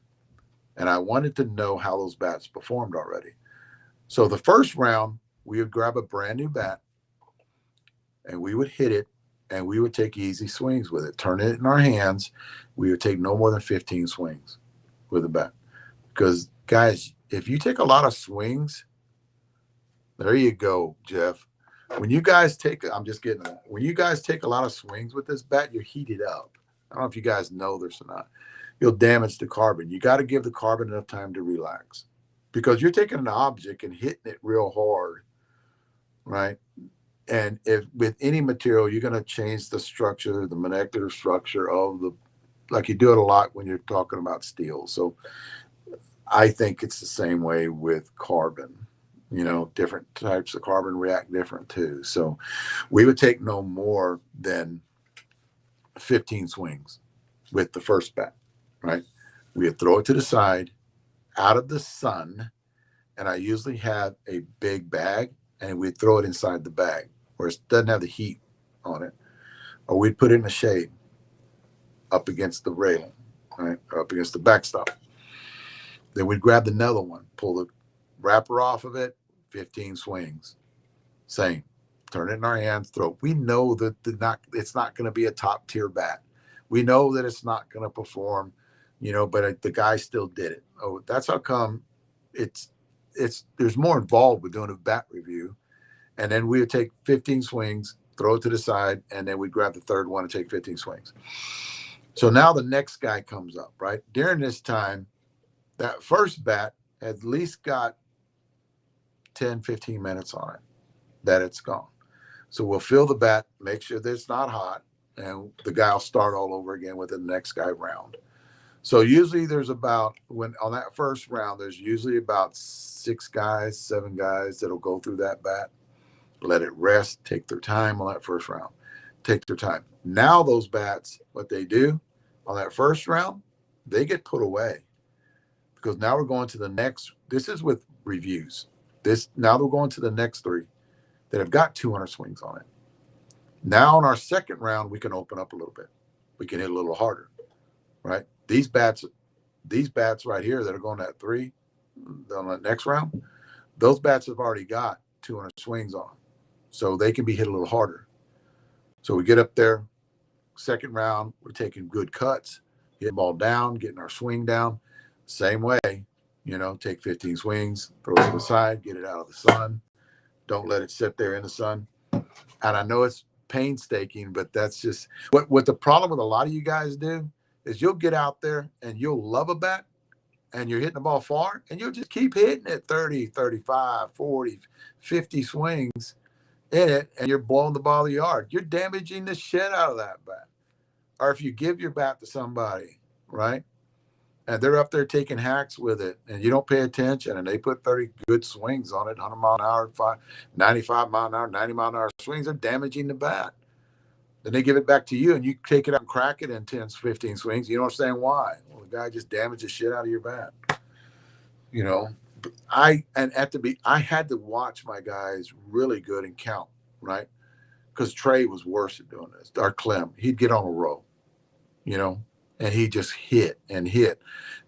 And I wanted to know how those bats performed already. So the first round, we would grab a brand new bat and we would hit it, and we would take easy swings with it. Turn it in our hands. We would take no more than 15 swings with the bat. Because, guys, if you take a lot of swings, there you go, Jeff. When you guys take, I'm just getting that. When you guys take a lot of swings with this bat, you're heated up. I don't know if you guys know this or not. You'll damage the carbon. You got to give the carbon enough time to relax, because you're taking an object and hitting it real hard, right? And if with any material, you're going to change the structure, the molecular structure of the, like you do it a lot when you're talking about steel. So I think it's the same way with carbon. Different types of carbon react different too. So we would take no more than 15 swings with the first bat, right? We would throw it to the side out of the sun. And I usually have a big bag, and we'd throw it inside the bag where it doesn't have the heat on it. Or we'd put it in the shade up against the railing, right? Or up against the backstop. Then we'd grab another one, pull the wrapper off of it, 15 swings. Same. Turn it in our hands, throw it. We know that it's not going to be a top tier bat. We know that it's not going to perform, but the guy still did it. Oh, that's how come there's more involved with doing a bat review. And then we would take 15 swings, throw it to the side, and then we'd grab the third one and take 15 swings. So now the next guy comes up, right? During this time, that first bat at least got 10, 15 minutes on it that it's gone. So we'll fill the bat, make sure that it's not hot, and the guy will start all over again with the next guy round. So usually there's about, on that first round, there's usually about 6 guys, 7 guys that'll go through that bat, let it rest, take their time on that first round, take their time. Now those bats, what they do on that first round, they get put away, because now we're going to the next. This is with reviews. Now we're going to the next 3 that have got 200 swings on it. Now in our second round, we can open up a little bit. We can hit a little harder, right? These bats right here that are going at 3 on the next round, those bats have already got 200 swings on them. So they can be hit a little harder. So we get up there, second round, we're taking good cuts, hitting ball down, getting our swing down. Same way, take 15 swings, throw it to the side, get it out of the sun. Don't let it sit there in the sun. And I know it's painstaking, but that's just what the problem with a lot of you guys do is you'll get out there and you'll love a bat and you're hitting the ball far and you'll just keep hitting it 30, 35, 40, 50 swings in it, and you're blowing the ball of the yard. You're damaging the shit out of that bat. Or if you give your bat to somebody, right, and they're up there taking hacks with it, and you don't pay attention, and they put 30 good swings on it, 100 mile an hour, 95 mile an hour, 90 mile an hour swings, they're damaging the bat. Then they give it back to you, and you take it out and crack it in 10, 15 swings. You don't understand why. Well, the guy just damaged the shit out of your bat. I had to watch my guys really good and count, right? Because Trey was worse at doing this. Our Clem, he'd get on a row, and he just hit and hit.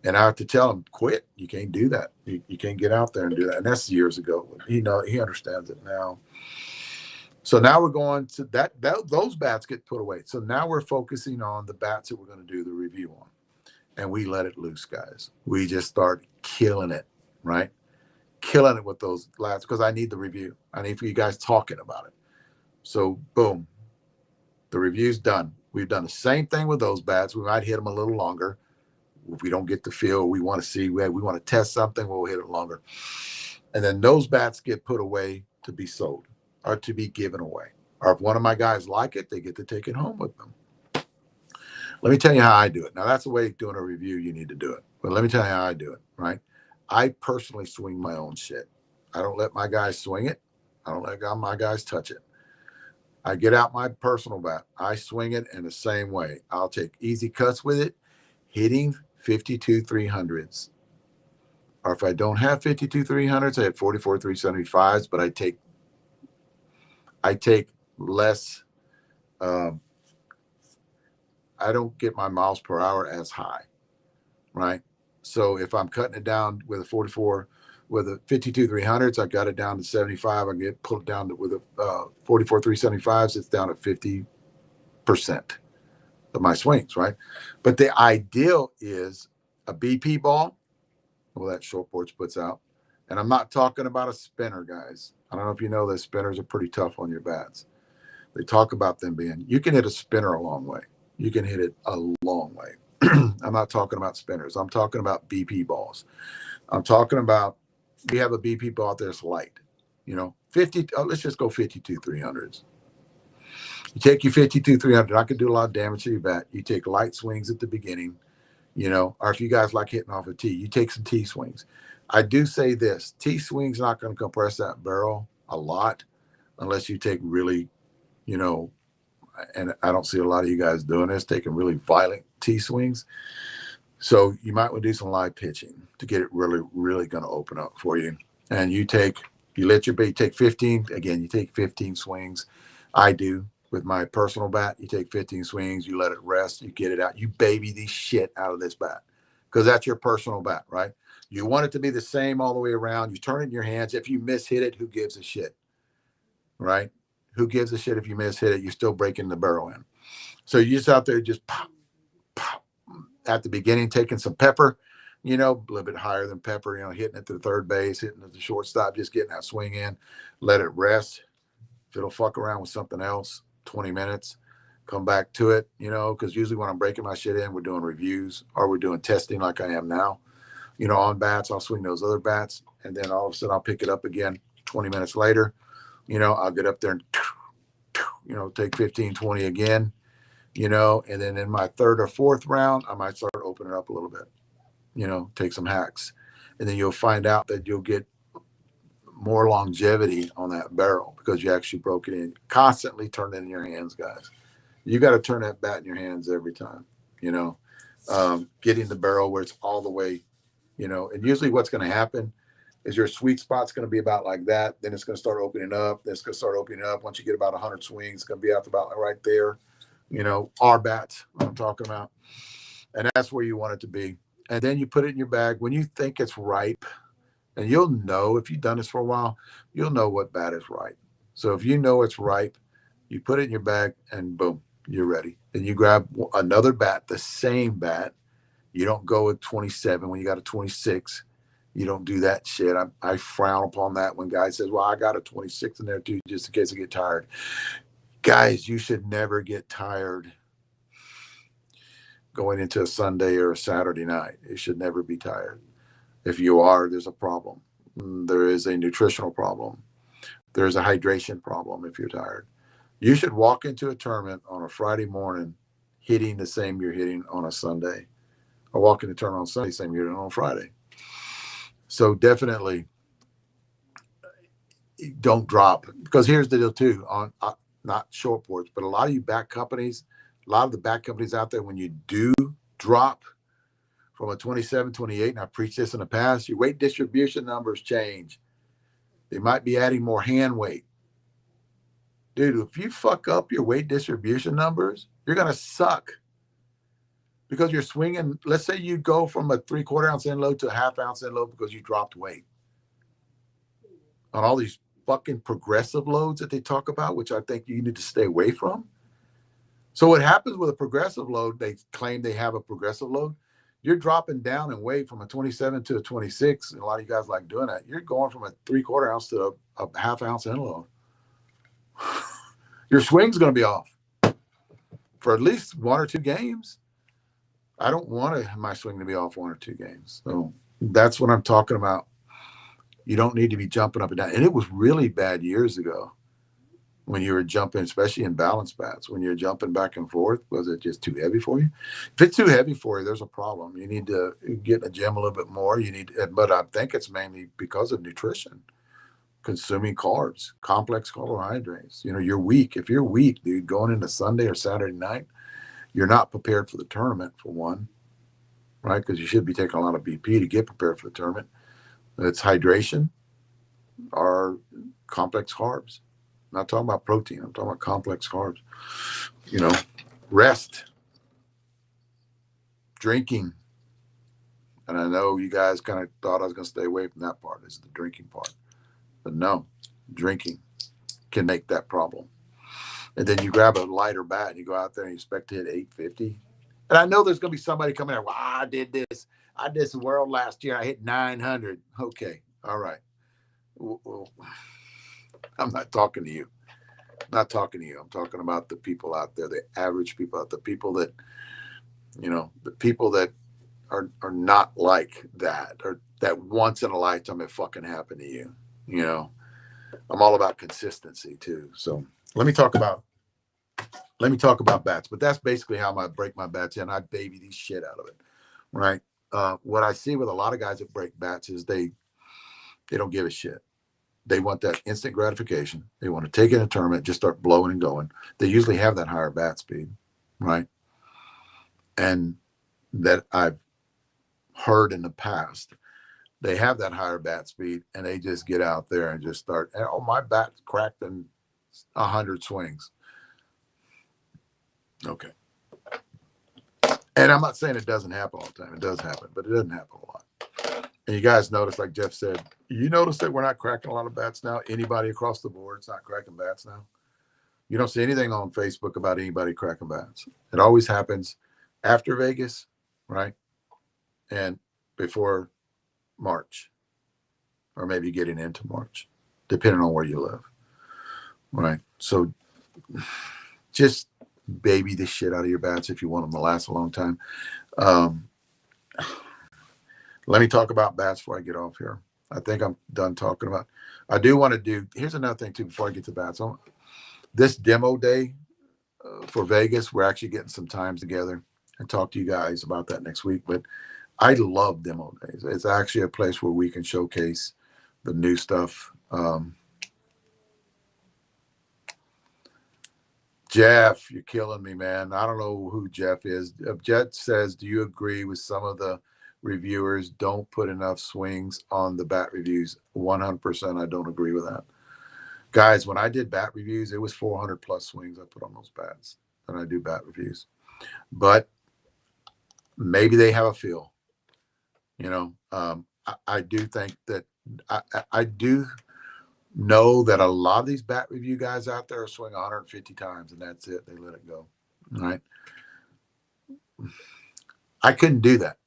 And I have to tell him, quit. You can't do that. You can't get out there and do that. And that's years ago. He understands it now. So now we're going to those bats get put away. So now we're focusing on the bats that we're going to do the review on. And we let it loose, guys. We just start killing it, right? Killing it with those lats because I need the review. I need for you guys talking about it. So boom, the review's done. We've done the same thing with those bats. We might hit them a little longer. If we don't get the feel, we want to see, we want to test something, we'll hit it longer. And then those bats get put away to be sold or to be given away. Or if one of my guys like it, they get to take it home with them. Let me tell you how I do it. Now, that's the way doing a review, you need to do it. But let me tell you how I do it, right? I personally swing my own shit. I don't let my guys swing it. I don't let my guys touch it. I get out my personal bat. I swing it in the same way. I'll take easy cuts with it, hitting 52 300s. Or if I don't have 52 300s, I had 44 375s, but I take less. I don't get my miles per hour as high, right? So if I'm cutting it down with a 44, with a 52 300s, I got it down to 75. I get pulled down to, with a 44 375s, it's down to 50% of my swings, right? But the ideal is a BP ball, well, that short porch puts out. And I'm not talking about a spinner, guys. I don't know if you know that spinners are pretty tough on your bats. They talk about them being, you can hit a spinner a long way. You can hit it a long way. I'm not talking about spinners. I'm talking about BP balls. I'm talking about, we have a BP ball out there that's light, 50, let's just go 52 300s. You take your 52 300, I can do a lot of damage to your bat. You take light swings at the beginning, or if you guys like hitting off a tee, you take some tee swings. I do say this, tee swings not going to compress that barrel a lot unless you take really, and I don't see a lot of you guys doing this, taking really violent tee swings. So you might want to do some live pitching to get it really, really going to open up for you. And you take 15, again, you take 15 swings. I do with my personal bat. You take 15 swings, you let it rest, you get it out, you baby the shit out of this bat because that's your personal bat, right? You want it to be the same all the way around. You turn it in your hands. If you miss hit it, who gives a shit, right? Who gives a shit if you miss hit it? You're still breaking the barrel in. So you just out there just pop, pop. At the beginning, taking some pepper, a little bit higher than pepper, hitting it to the third base, hitting it to the shortstop, just getting that swing in, let it rest. If it'll fuck around with something else, 20 minutes, come back to it, because usually when I'm breaking my shit in, we're doing reviews or we're doing testing like I am now, on bats, I'll swing those other bats. And then all of a sudden I'll pick it up again 20 minutes later, I'll get up there and, take 15, 20 again, and then in my third or fourth round, I might start opening up a little bit, take some hacks. And then you'll find out that you'll get more longevity on that barrel because you actually broke it in. Constantly turn it in your hands, guys. You got to turn that bat in your hands every time, getting the barrel where it's all the way, and usually what's going to happen is your sweet spot's going to be about like that. Then it's going to start opening up. Then it's going to start opening up. Once you get about 100 swings, it's going to be out about right there. Our bats, what I'm talking about. And that's where you want it to be. And then you put it in your bag when you think it's ripe. And you'll know, if you've done this for a while, you'll know what bat is ripe. So if you know it's ripe, you put it in your bag and boom, you're ready. Then you grab another bat, the same bat. You don't go with 27 when you got a 26. You don't do that shit. I frown upon that when guys says, well, I got a 26 in there too, just in case I get tired. Guys, you should never get tired going into a Sunday or a Saturday night. You should never be tired. If you are, there's a problem. There is a nutritional problem. There's a hydration problem if you're tired. You should walk into a tournament on a Friday morning hitting the same you're hitting on a Sunday, or walk into a tournament on Sunday, same you're hitting on Friday. So definitely don't drop, because here's the deal too, on not short porch, but a lot of you back companies, a lot of the back companies out there, when you do drop from a 27, 28, and I preached this in the past, your weight distribution numbers change. They might be adding more hand weight. Dude, if you fuck up your weight distribution numbers, you're going to suck. Because you're swinging, let's say you go from a 3/4 ounce end load to a 1/2 ounce end load because you dropped weight on all these fucking progressive loads that they talk about, which I think you need to stay away from. So what happens with a progressive load, they claim they have a progressive load. You're dropping down in weight from a 27 to a 26. And a lot of you guys like doing that. You're going from a 3/4 ounce to a half ounce end load. Your swing's going to be off for at least 1 or 2 games. I don't want my swing to be off 1 or 2 games. So that's what I'm talking about. You don't need to be jumping up and down. And it was really bad years ago when you were jumping, especially in balance bats, when you're jumping back and forth. Was it just too heavy for you? If it's too heavy for you, there's a problem. You need to get in the gym a little bit more. You need, but I think it's mainly because of nutrition, consuming carbs, complex carbohydrates. You know, you're weak. If you're weak, dude, going into Sunday or Saturday night, you're not prepared for the tournament, for one, right? Because you should be taking a lot of BP to get prepared for the tournament. It's hydration or complex carbs. I'm not talking about protein. I'm talking about complex carbs. You know, rest, drinking. And I know you guys kind of thought I was going to stay away from that part. This is the drinking part. But no, drinking can make that problem. And then you grab a lighter bat and you go out there and you expect to hit 850. And I know there's going to be somebody coming out, well, I did this. I did the world last year. I hit 900. Okay. All right. Well, I'm not talking to you. I'm not talking to you. I'm talking about the people out there, the average people out there, the people that, you know, the people that are not like that, or that once in a lifetime it fucking happened to you. You know, I'm all about consistency too. So let me talk about bats, but that's basically how I break my bats in. I baby the shit out of it, right? What I see with a lot of guys that break bats is they don't give a shit. They want that instant gratification. They want to take in a tournament, just start blowing and going. They usually have that higher bat speed, right? And that I've heard in the past, they have that higher bat speed and they just get out there and just start, oh, my bat's cracked in 100 swings. Okay. And I'm not saying it doesn't happen all the time. It does happen, but it doesn't happen a lot. And you guys notice, like Jeff said, you notice that we're not cracking a lot of bats now. Anybody across the board is not cracking bats now. You don't see anything on Facebook about anybody cracking bats. It always happens after Vegas, right? And before March, or maybe getting into March, depending on where you live, right? So just baby the shit out of your bats if you want them to last a long time. Let me talk about bats before I get off here. I think I'm done talking about. I do want to do. Here's another thing too before I get to bats. This demo day for Vegas, we're actually getting some times together and talk to you guys about that next week. But I love demo days. It's actually a place where we can showcase the new stuff. Jeff, you're killing me, man. I don't know who Jeff is. Jeff says, do you agree with some of the reviewers don't put enough swings on the bat reviews? 100%. I don't agree with that. Guys, when I did bat reviews, it was 400 plus swings I put on those bats. And I do bat reviews. But maybe they have a feel. You know, I do think that I do know that a lot of these bat review guys out there swing 150 times and that's it. They let it go. Right. I couldn't do that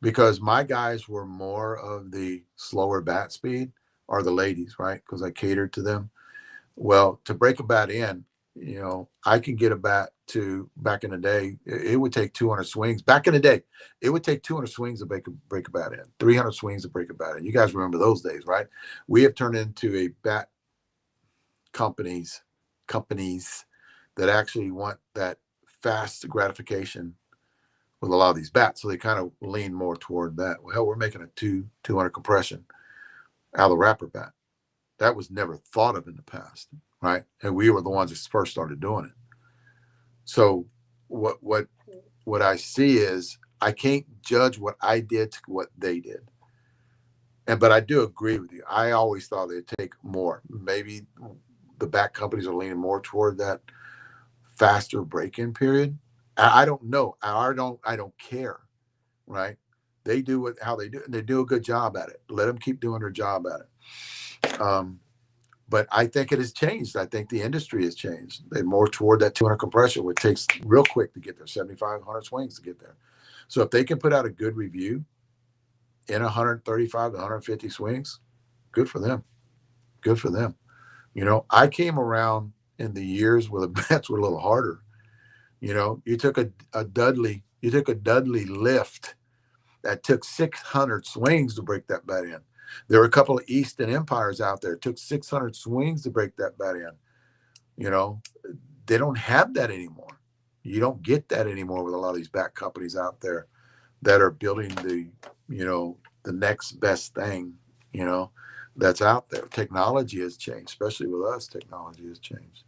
because my guys were more of the slower bat speed, or the ladies, right? Because I catered to them. Well, to break a bat in, you know, I can get a bat to, back in the day, it would take 200 swings. Back in the day, it would take 200 swings to break a bat in, 300 swings to break a bat in. You guys remember those days, right? We have turned into a bat companies that actually want that fast gratification with a lot of these bats. So they kind of lean more toward that. Well, hell, we're making a 200 compression out of the wrapper bat. That was never thought of in the past, right? And we were the ones that first started doing it. So what I see is I can't judge what I did to what they did. But I do agree with you. I always thought they'd take more. Maybe the bat companies are leaning more toward that faster break-in period. I don't know. I don't care, right? They do how they do, and they do a good job at it. Let them keep doing their job at it. But I think it has changed. I think the industry has changed. They're more toward that 200 compression, which takes real quick to get there, 75, 100 swings to get there. So if they can put out a good review in 135 to 150 swings, good for them. Good for them. You know, I came around in the years where the bats were a little harder. You know, you took a Dudley lift that took 600 swings to break that bat in. There were a couple of Eastern Empires out there. It took 600 swings to break that bat in. You know, they don't have that anymore. You don't get that anymore with a lot of these bat companies out there that are building the, you know, the next best thing, you know, that's out there. Technology has changed, especially with us. Technology has changed.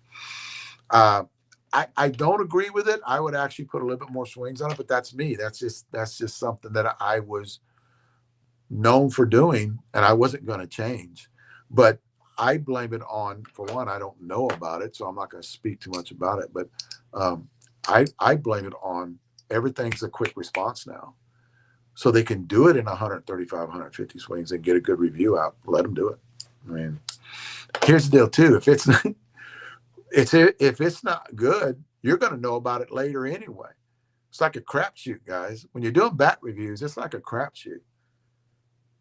I don't agree with it. I would actually put a little bit more swings on it, but that's me. That's just something that I was known for doing, and I wasn't going to change. But I blame it on, for one, I don't know about it, so I'm not going to speak too much about it. But I blame it on everything's a quick response now, so they can do it in 135, 150 swings and get a good review out. Let them do it. I mean, here's the deal too: if it's not good, you're going to know about it later anyway. It's like a crapshoot, guys. When you're doing bat reviews, it's like a crapshoot.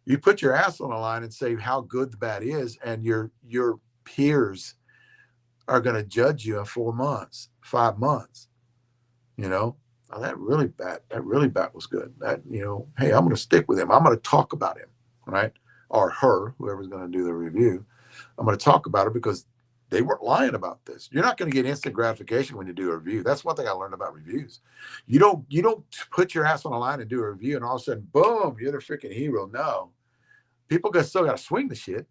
You put your ass on the line and say how good the bat is, and your peers are going to judge you in 4 months, 5 months. You know, oh, that really bat was good. That, you know, hey, I'm going to stick with him. I'm going to talk about him, right? Or her, whoever's going to do the review. I'm going to talk about it because they weren't lying about this. You're not going to get instant gratification when you do a review. That's one thing I learned about reviews. You don't put your ass on the line and do a review and all of a sudden, boom, you're the freaking hero. No, people still got to swing the shit.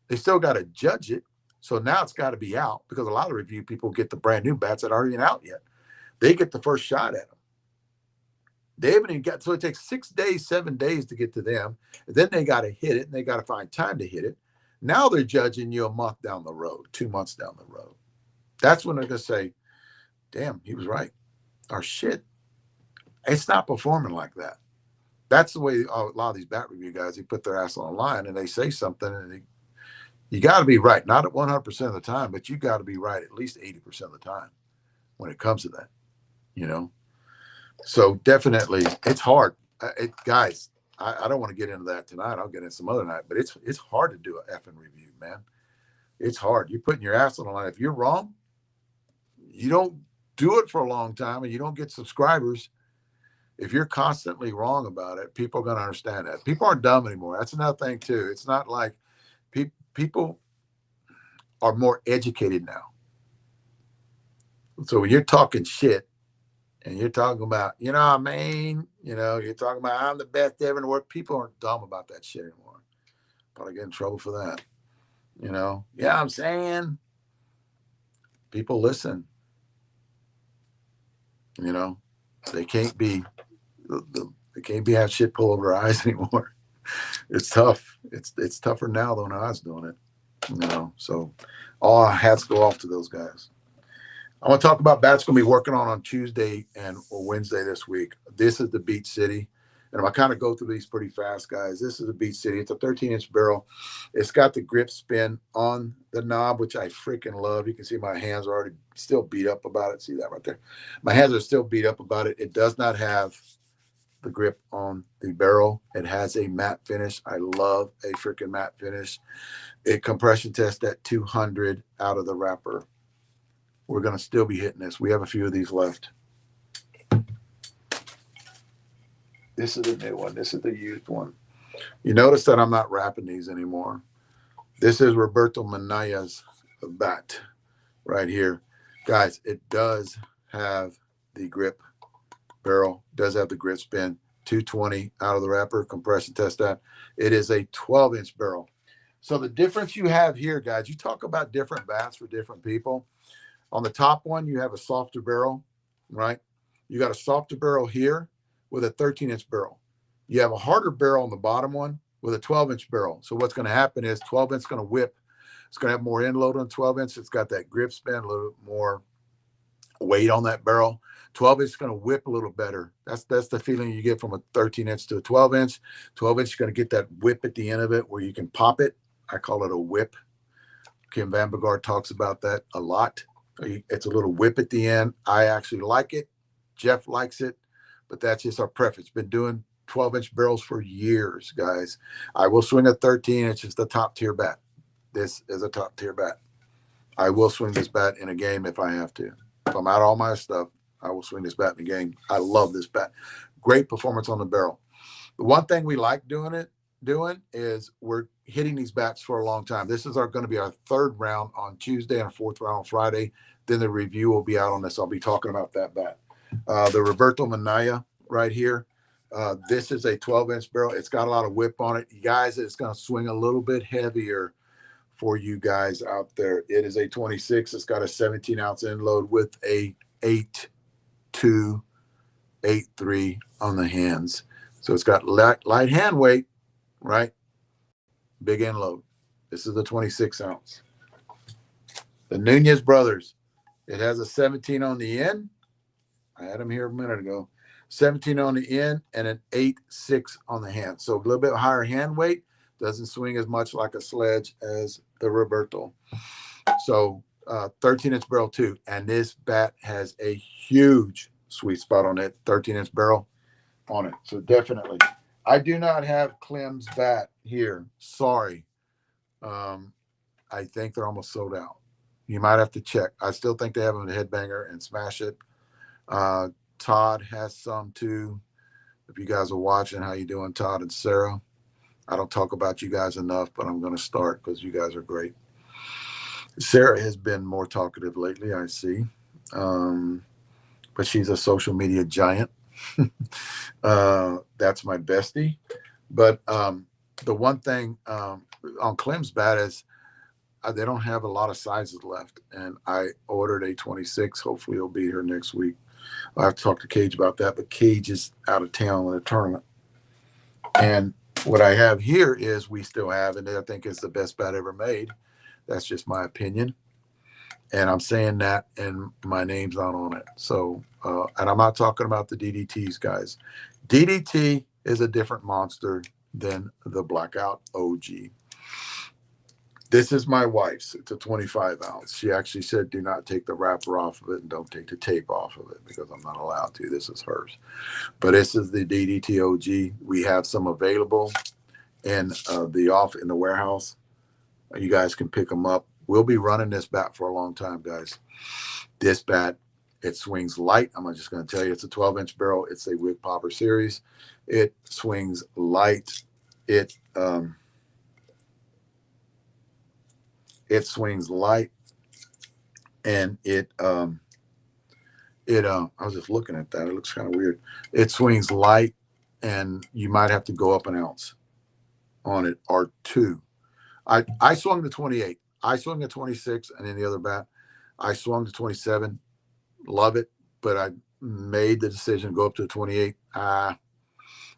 They still got to judge it. So now it's got to be out, because a lot of review people get the brand new bats that aren't even out yet. They get the first shot at them. They haven't even got, so it takes 6 days, 7 days to get to them. And then they got to hit it, and they got to find time to hit it. Now they're judging you a month down the road, 2 months down the road. That's when they're going to say, damn, he was right. Or shit, it's not performing like that. That's the way a lot of these bat review guys, they put their ass on the line and they say something, and you got to be right. Not at 100% of the time, but you got to be right at least 80% of the time when it comes to that, you know? So definitely it's hard. Guys, I don't want to get into that tonight. I'll get in some other night, but it's hard to do an effing review, man. It's hard. You're putting your ass on the line. If you're wrong, you don't do it for a long time and you don't get subscribers. If you're constantly wrong about it, people are going to understand that. People aren't dumb anymore. That's another thing too. It's not like people are more educated now. So when you're talking shit and you're talking about, you know what I mean? You know, you're talking about I'm the best ever in the world. People aren't dumb about that shit anymore. Probably get in trouble for that. You know, yeah, I'm saying people listen. You know, they can't be have shit pull over their eyes anymore. It's tough. It's tougher now than when I was doing it. You know, so all hats go off to those guys. I want to talk about bats going to be working on Tuesday or Wednesday this week. This is the Beach City. And I'm going to kind of go through these pretty fast, guys. This is the Beach City. It's a 13-inch barrel. It's got the grip spin on the knob, which I freaking love. You can see my hands are already still beat up about it. See that right there? My hands are still beat up about it. It does not have the grip on the barrel. It has a matte finish. I love a freaking matte finish. It compression test at 200 out of the wrapper. We're going to still be hitting this. We have a few of these left. This is the new one. This is the used one. You notice that I'm not wrapping these anymore. This is Roberto Manaya's bat right here. Guys, it does have the grip barrel, does have the grip spin, 220 out of the wrapper, compression test that. It is a 12-inch barrel. So the difference you have here, guys, you talk about different bats for different people. On the top one, you have a softer barrel, right? You got a softer barrel here with a 13-inch barrel. You have a harder barrel on the bottom one with a 12-inch barrel. So what's going to happen is 12-inch is going to whip. It's going to have more end load on 12-inch. It's got that grip spin, a little more weight on that barrel. 12-inch is going to whip a little better. That's the feeling you get from a 13-inch to a 12-inch. 12-inch is going to get that whip at the end of it where you can pop it. I call it a whip. Kim Vanbergard talks about that a lot. It's a little whip at the end. I actually like it. Jeff likes it, but that's just our preference. Been doing 12-inch barrels for years, guys. I will swing a 13-inch. It's the top tier bat. This is a top tier bat. I will swing this bat in a game if I have to. If I'm out of all my stuff, I will swing this bat in a game. I love this bat. Great performance on the barrel. The one thing we like doing is we're hitting these bats for a long time. This is going to be our third round on Tuesday and a fourth round on Friday. Then the review will be out on this. I'll be talking about that bat. The Roberto Manaya right here. This is a 12-inch barrel. It's got a lot of whip on it. You guys, it's going to swing a little bit heavier for you guys out there. It is a 26. It's got a 17-ounce end load with a 8.2, 8.3 on the hands. So it's got light hand weight, right? Big end load. This is the 26-ounce. The Nunez brothers. It has a 17 on the end. I had them here a minute ago. 17 on the end and an 8.6 on the hand. So a little bit higher hand weight. Doesn't swing as much like a sledge as the Roberto. So 13-inch barrel too. And this bat has a huge sweet spot on that 13-inch barrel on it. So definitely. I do not have Clem's bat here. Sorry. I think they're almost sold out. You might have to check. I still think they have them in a headbanger and smash it. Todd has some too. If you guys are watching, how you doing, Todd and Sarah? I don't talk about you guys enough, but I'm going to start because you guys are great. Sarah has been more talkative lately, I see. But she's a social media giant. That's my bestie. But the one thing on Clem's bat is they don't have a lot of sizes left. And I ordered a 26. Hopefully it'll be here next week. I'll have to talk to Cage about that. But Cage is out of town in a tournament. And what I have here is we still have, and I think it's the best bat ever made. That's just my opinion. And I'm saying that, and my name's not on it. So, and I'm not talking about the DDTs, guys. DDT is a different monster than the Blackout OG. This is my wife's. It's a 25-ounce. She actually said, do not take the wrapper off of it and don't take the tape off of it because I'm not allowed to. This is hers. But this is the DDT OG. We have some available in the warehouse. You guys can pick them up. We'll be running this bat for a long time, guys. This bat, it swings light. I'm just going to tell you, it's a 12-inch barrel. It's a Wig Popper series. It swings light. It swings light, and I was just looking at that. It looks kind of weird. It swings light, and you might have to go up an ounce on it or two. I swung the 28. I swung the 26, and then the other bat, I swung the 27. Love it, but I made the decision to go up to the 28.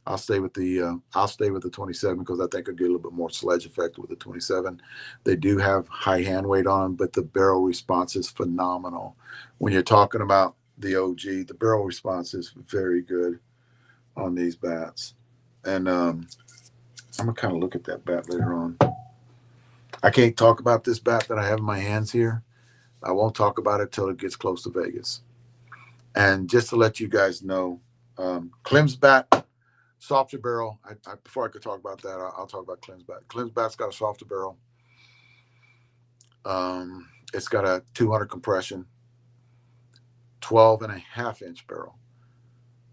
I'll stay with the 27 because I think I'll get a little bit more sledge effect with the 27. They do have high hand weight on them, but the barrel response is phenomenal. When you're talking about the OG, the barrel response is very good on these bats. And I'm gonna kind of look at that bat later on. I can't talk about this bat that I have in my hands here. I won't talk about it till it gets close to Vegas. And just to let you guys know, Clem's bat, softer barrel. Before I could talk about that, I'll talk about Clem's bat. Clem's bat's got a softer barrel. It's got a 200 compression, 12.5-inch barrel.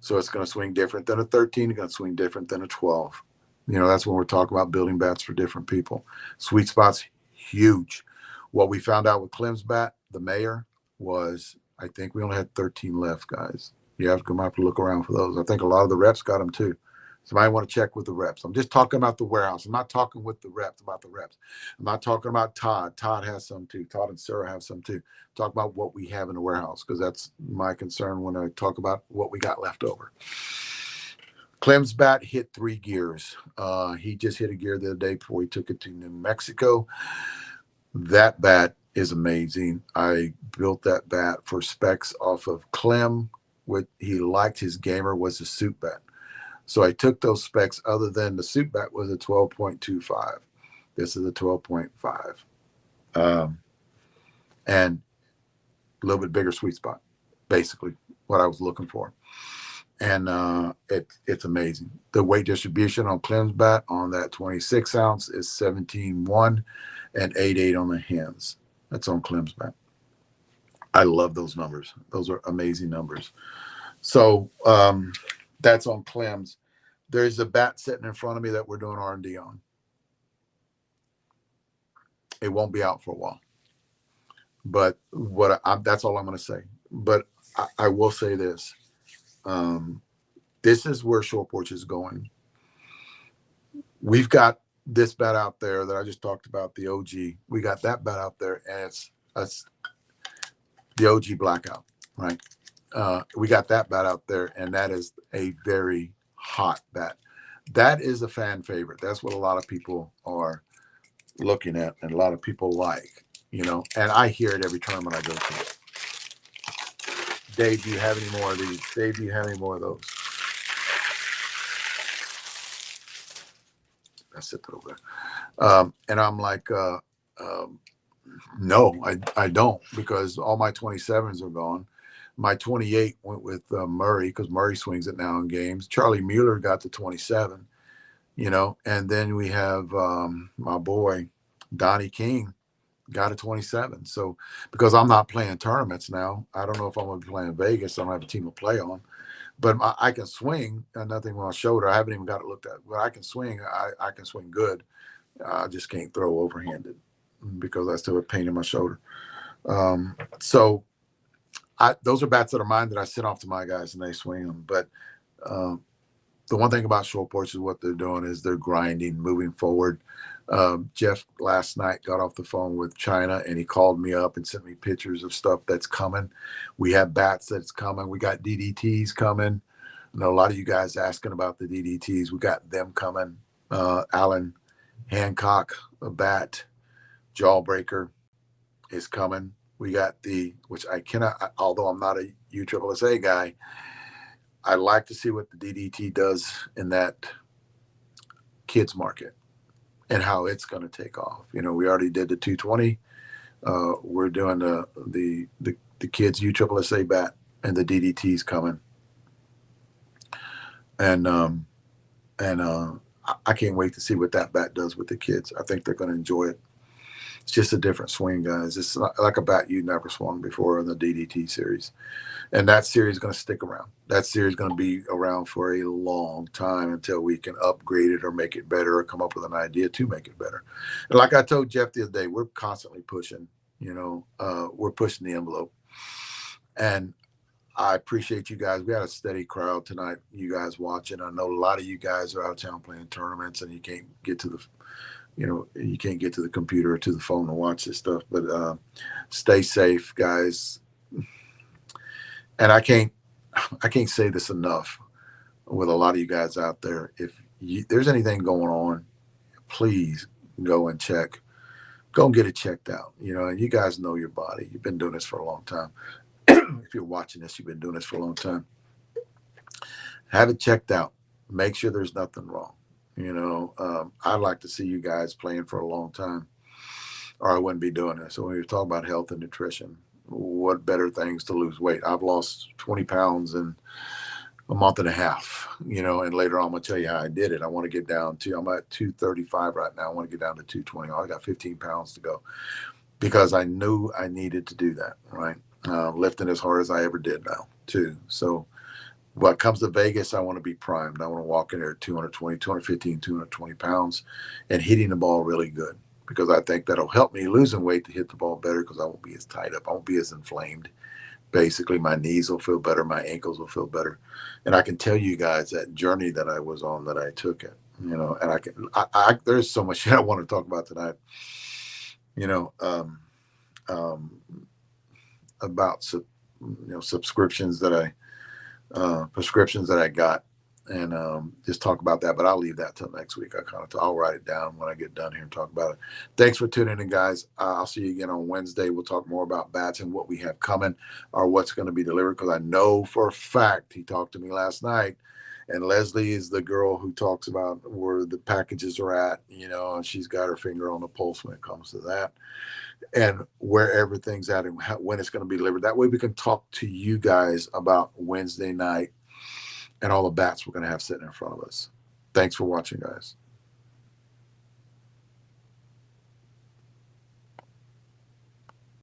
So it's going to swing different than a 13. It's going to swing different than a 12. You know, that's when we're talking about building bats for different people. Sweet spot's huge. What we found out with Clem's bat, the mayor, was I think we only had 13 left, guys. You have to come out to look around for those. I think a lot of the reps got them too. So you might want to check with the reps. I'm just talking about the warehouse. I'm not talking with the reps about the reps. I'm not talking about Todd. Todd has some too. Todd and Sarah have some too. Talk about what we have in the warehouse because that's my concern when I talk about what we got left over. Clem's bat hit 3 gears. He just hit a gear the other day before he took it to New Mexico. That bat is amazing. I built that bat for specs off of Clem. What he liked his gamer was a suit bat. So I took those specs other than the suit bat was a 12.25. This is a 12.5. and a little bit bigger sweet spot, basically what I was looking for. And it's amazing. The weight distribution on Clem's bat on that 26 ounce is 17.1 and 8.8 on the hands. That's on Clem's bat. I love those numbers. Those are amazing numbers. So that's on Clem's. There's a bat sitting in front of me that we're doing R&D on. It won't be out for a while. But that's all I'm going to say. But I will say this. This is where Short Porch is going. We've got this bat out there that I just talked about, the OG. We got that bat out there, and it's the OG Blackout, right? We got that bat out there, and that is a very hot bat. That is a fan favorite. That's what a lot of people are looking at, and a lot of people like, and I hear it every tournament I go to. Dave, do you have any more of these? Dave, do you have any more of those? I sit over there. And I'm like, no, I don't, because all my 27s are gone. My 28 went with Murray, because Murray swings it now in games. Charlie Mueller got the 27, and then we have my boy, Donnie King, got a 27. So because I'm not playing tournaments now, I don't know if I'm going to be playing Vegas. I don't have a team to play on. But I can swing. Nothing on my shoulder. I haven't even got it looked at. But I can swing. I can swing good. I just can't throw overhanded because I still have pain in my shoulder. So those are bats that are mine that I send off to my guys and they swing them. But the one thing about Short Porch is what they're doing is they're grinding, moving forward. Jeff last night got off the phone with China and he called me up and sent me pictures of stuff that's coming. We have bats that's coming. We got DDTs coming. I know a lot of you guys asking about the DDTs. We got them coming. Alan Hancock, a bat, Jawbreaker is coming. We got which I cannot, although I'm not a USSSA guy, I like to see what the DDT does in that kids market and how it's going to take off. We already did the 220. We're doing the kids USSSA bat, and the DDT's coming. And I can't wait to see what that bat does with the kids. I think they're going to enjoy it. It's just a different swing, guys. It's like a bat you never swung before in the DDT series. And that series is going to stick around. That series is going to be around for a long time until we can upgrade it or make it better or come up with an idea to make it better. And like I told Jeff the other day, we're constantly pushing, we're pushing the envelope. And I appreciate you guys. We had a steady crowd tonight, you guys watching. I know a lot of you guys are out of town playing tournaments and you can't get to the computer or to the phone to watch this stuff, but stay safe, guys. And I can't say this enough with a lot of you guys out there. If there's anything going on, please go and check. Go and get it checked out. And you guys know your body. You've been doing this for a long time. If you're watching this, you've been doing this for a long time. Have it checked out. Make sure there's nothing wrong. I'd like to see you guys playing for a long time, or I wouldn't be doing this. So when you're talking about health and nutrition, what better things to lose weight? I've lost 20 pounds in a month and a half, and later on I'm going to tell you how I did it. I want to get down to, I'm at 235 right now. I want to get down to 220. I got 15 pounds to go because I knew I needed to do that, right? Lifting as hard as I ever did now too. So what comes to Vegas, I want to be primed. I want to walk in there at 220, 215, 220 pounds and hitting the ball really good, because I think that'll help me losing weight to hit the ball better, because I won't be as tied up. I won't be as inflamed. Basically, my knees will feel better. My ankles will feel better. And I can tell you guys that journey that I was on, that I took it, and there's so much shit I want to talk about tonight, about, subscriptions that prescriptions that I got, and just talk about that. But I'll leave that till next week. I'll write it down when I get done here and talk about it. Thanks for tuning in, guys. I'll see you again on Wednesday. We'll talk more about bats and what we have coming, or what's going to be delivered, because I know for a fact he talked to me last night And Leslie is the girl who talks about where the packages are at, and she's got her finger on the pulse when it comes to that, and where everything's at and when it's going to be delivered. That way we can talk to you guys about Wednesday night and all the bats we're going to have sitting in front of us. Thanks for watching, guys.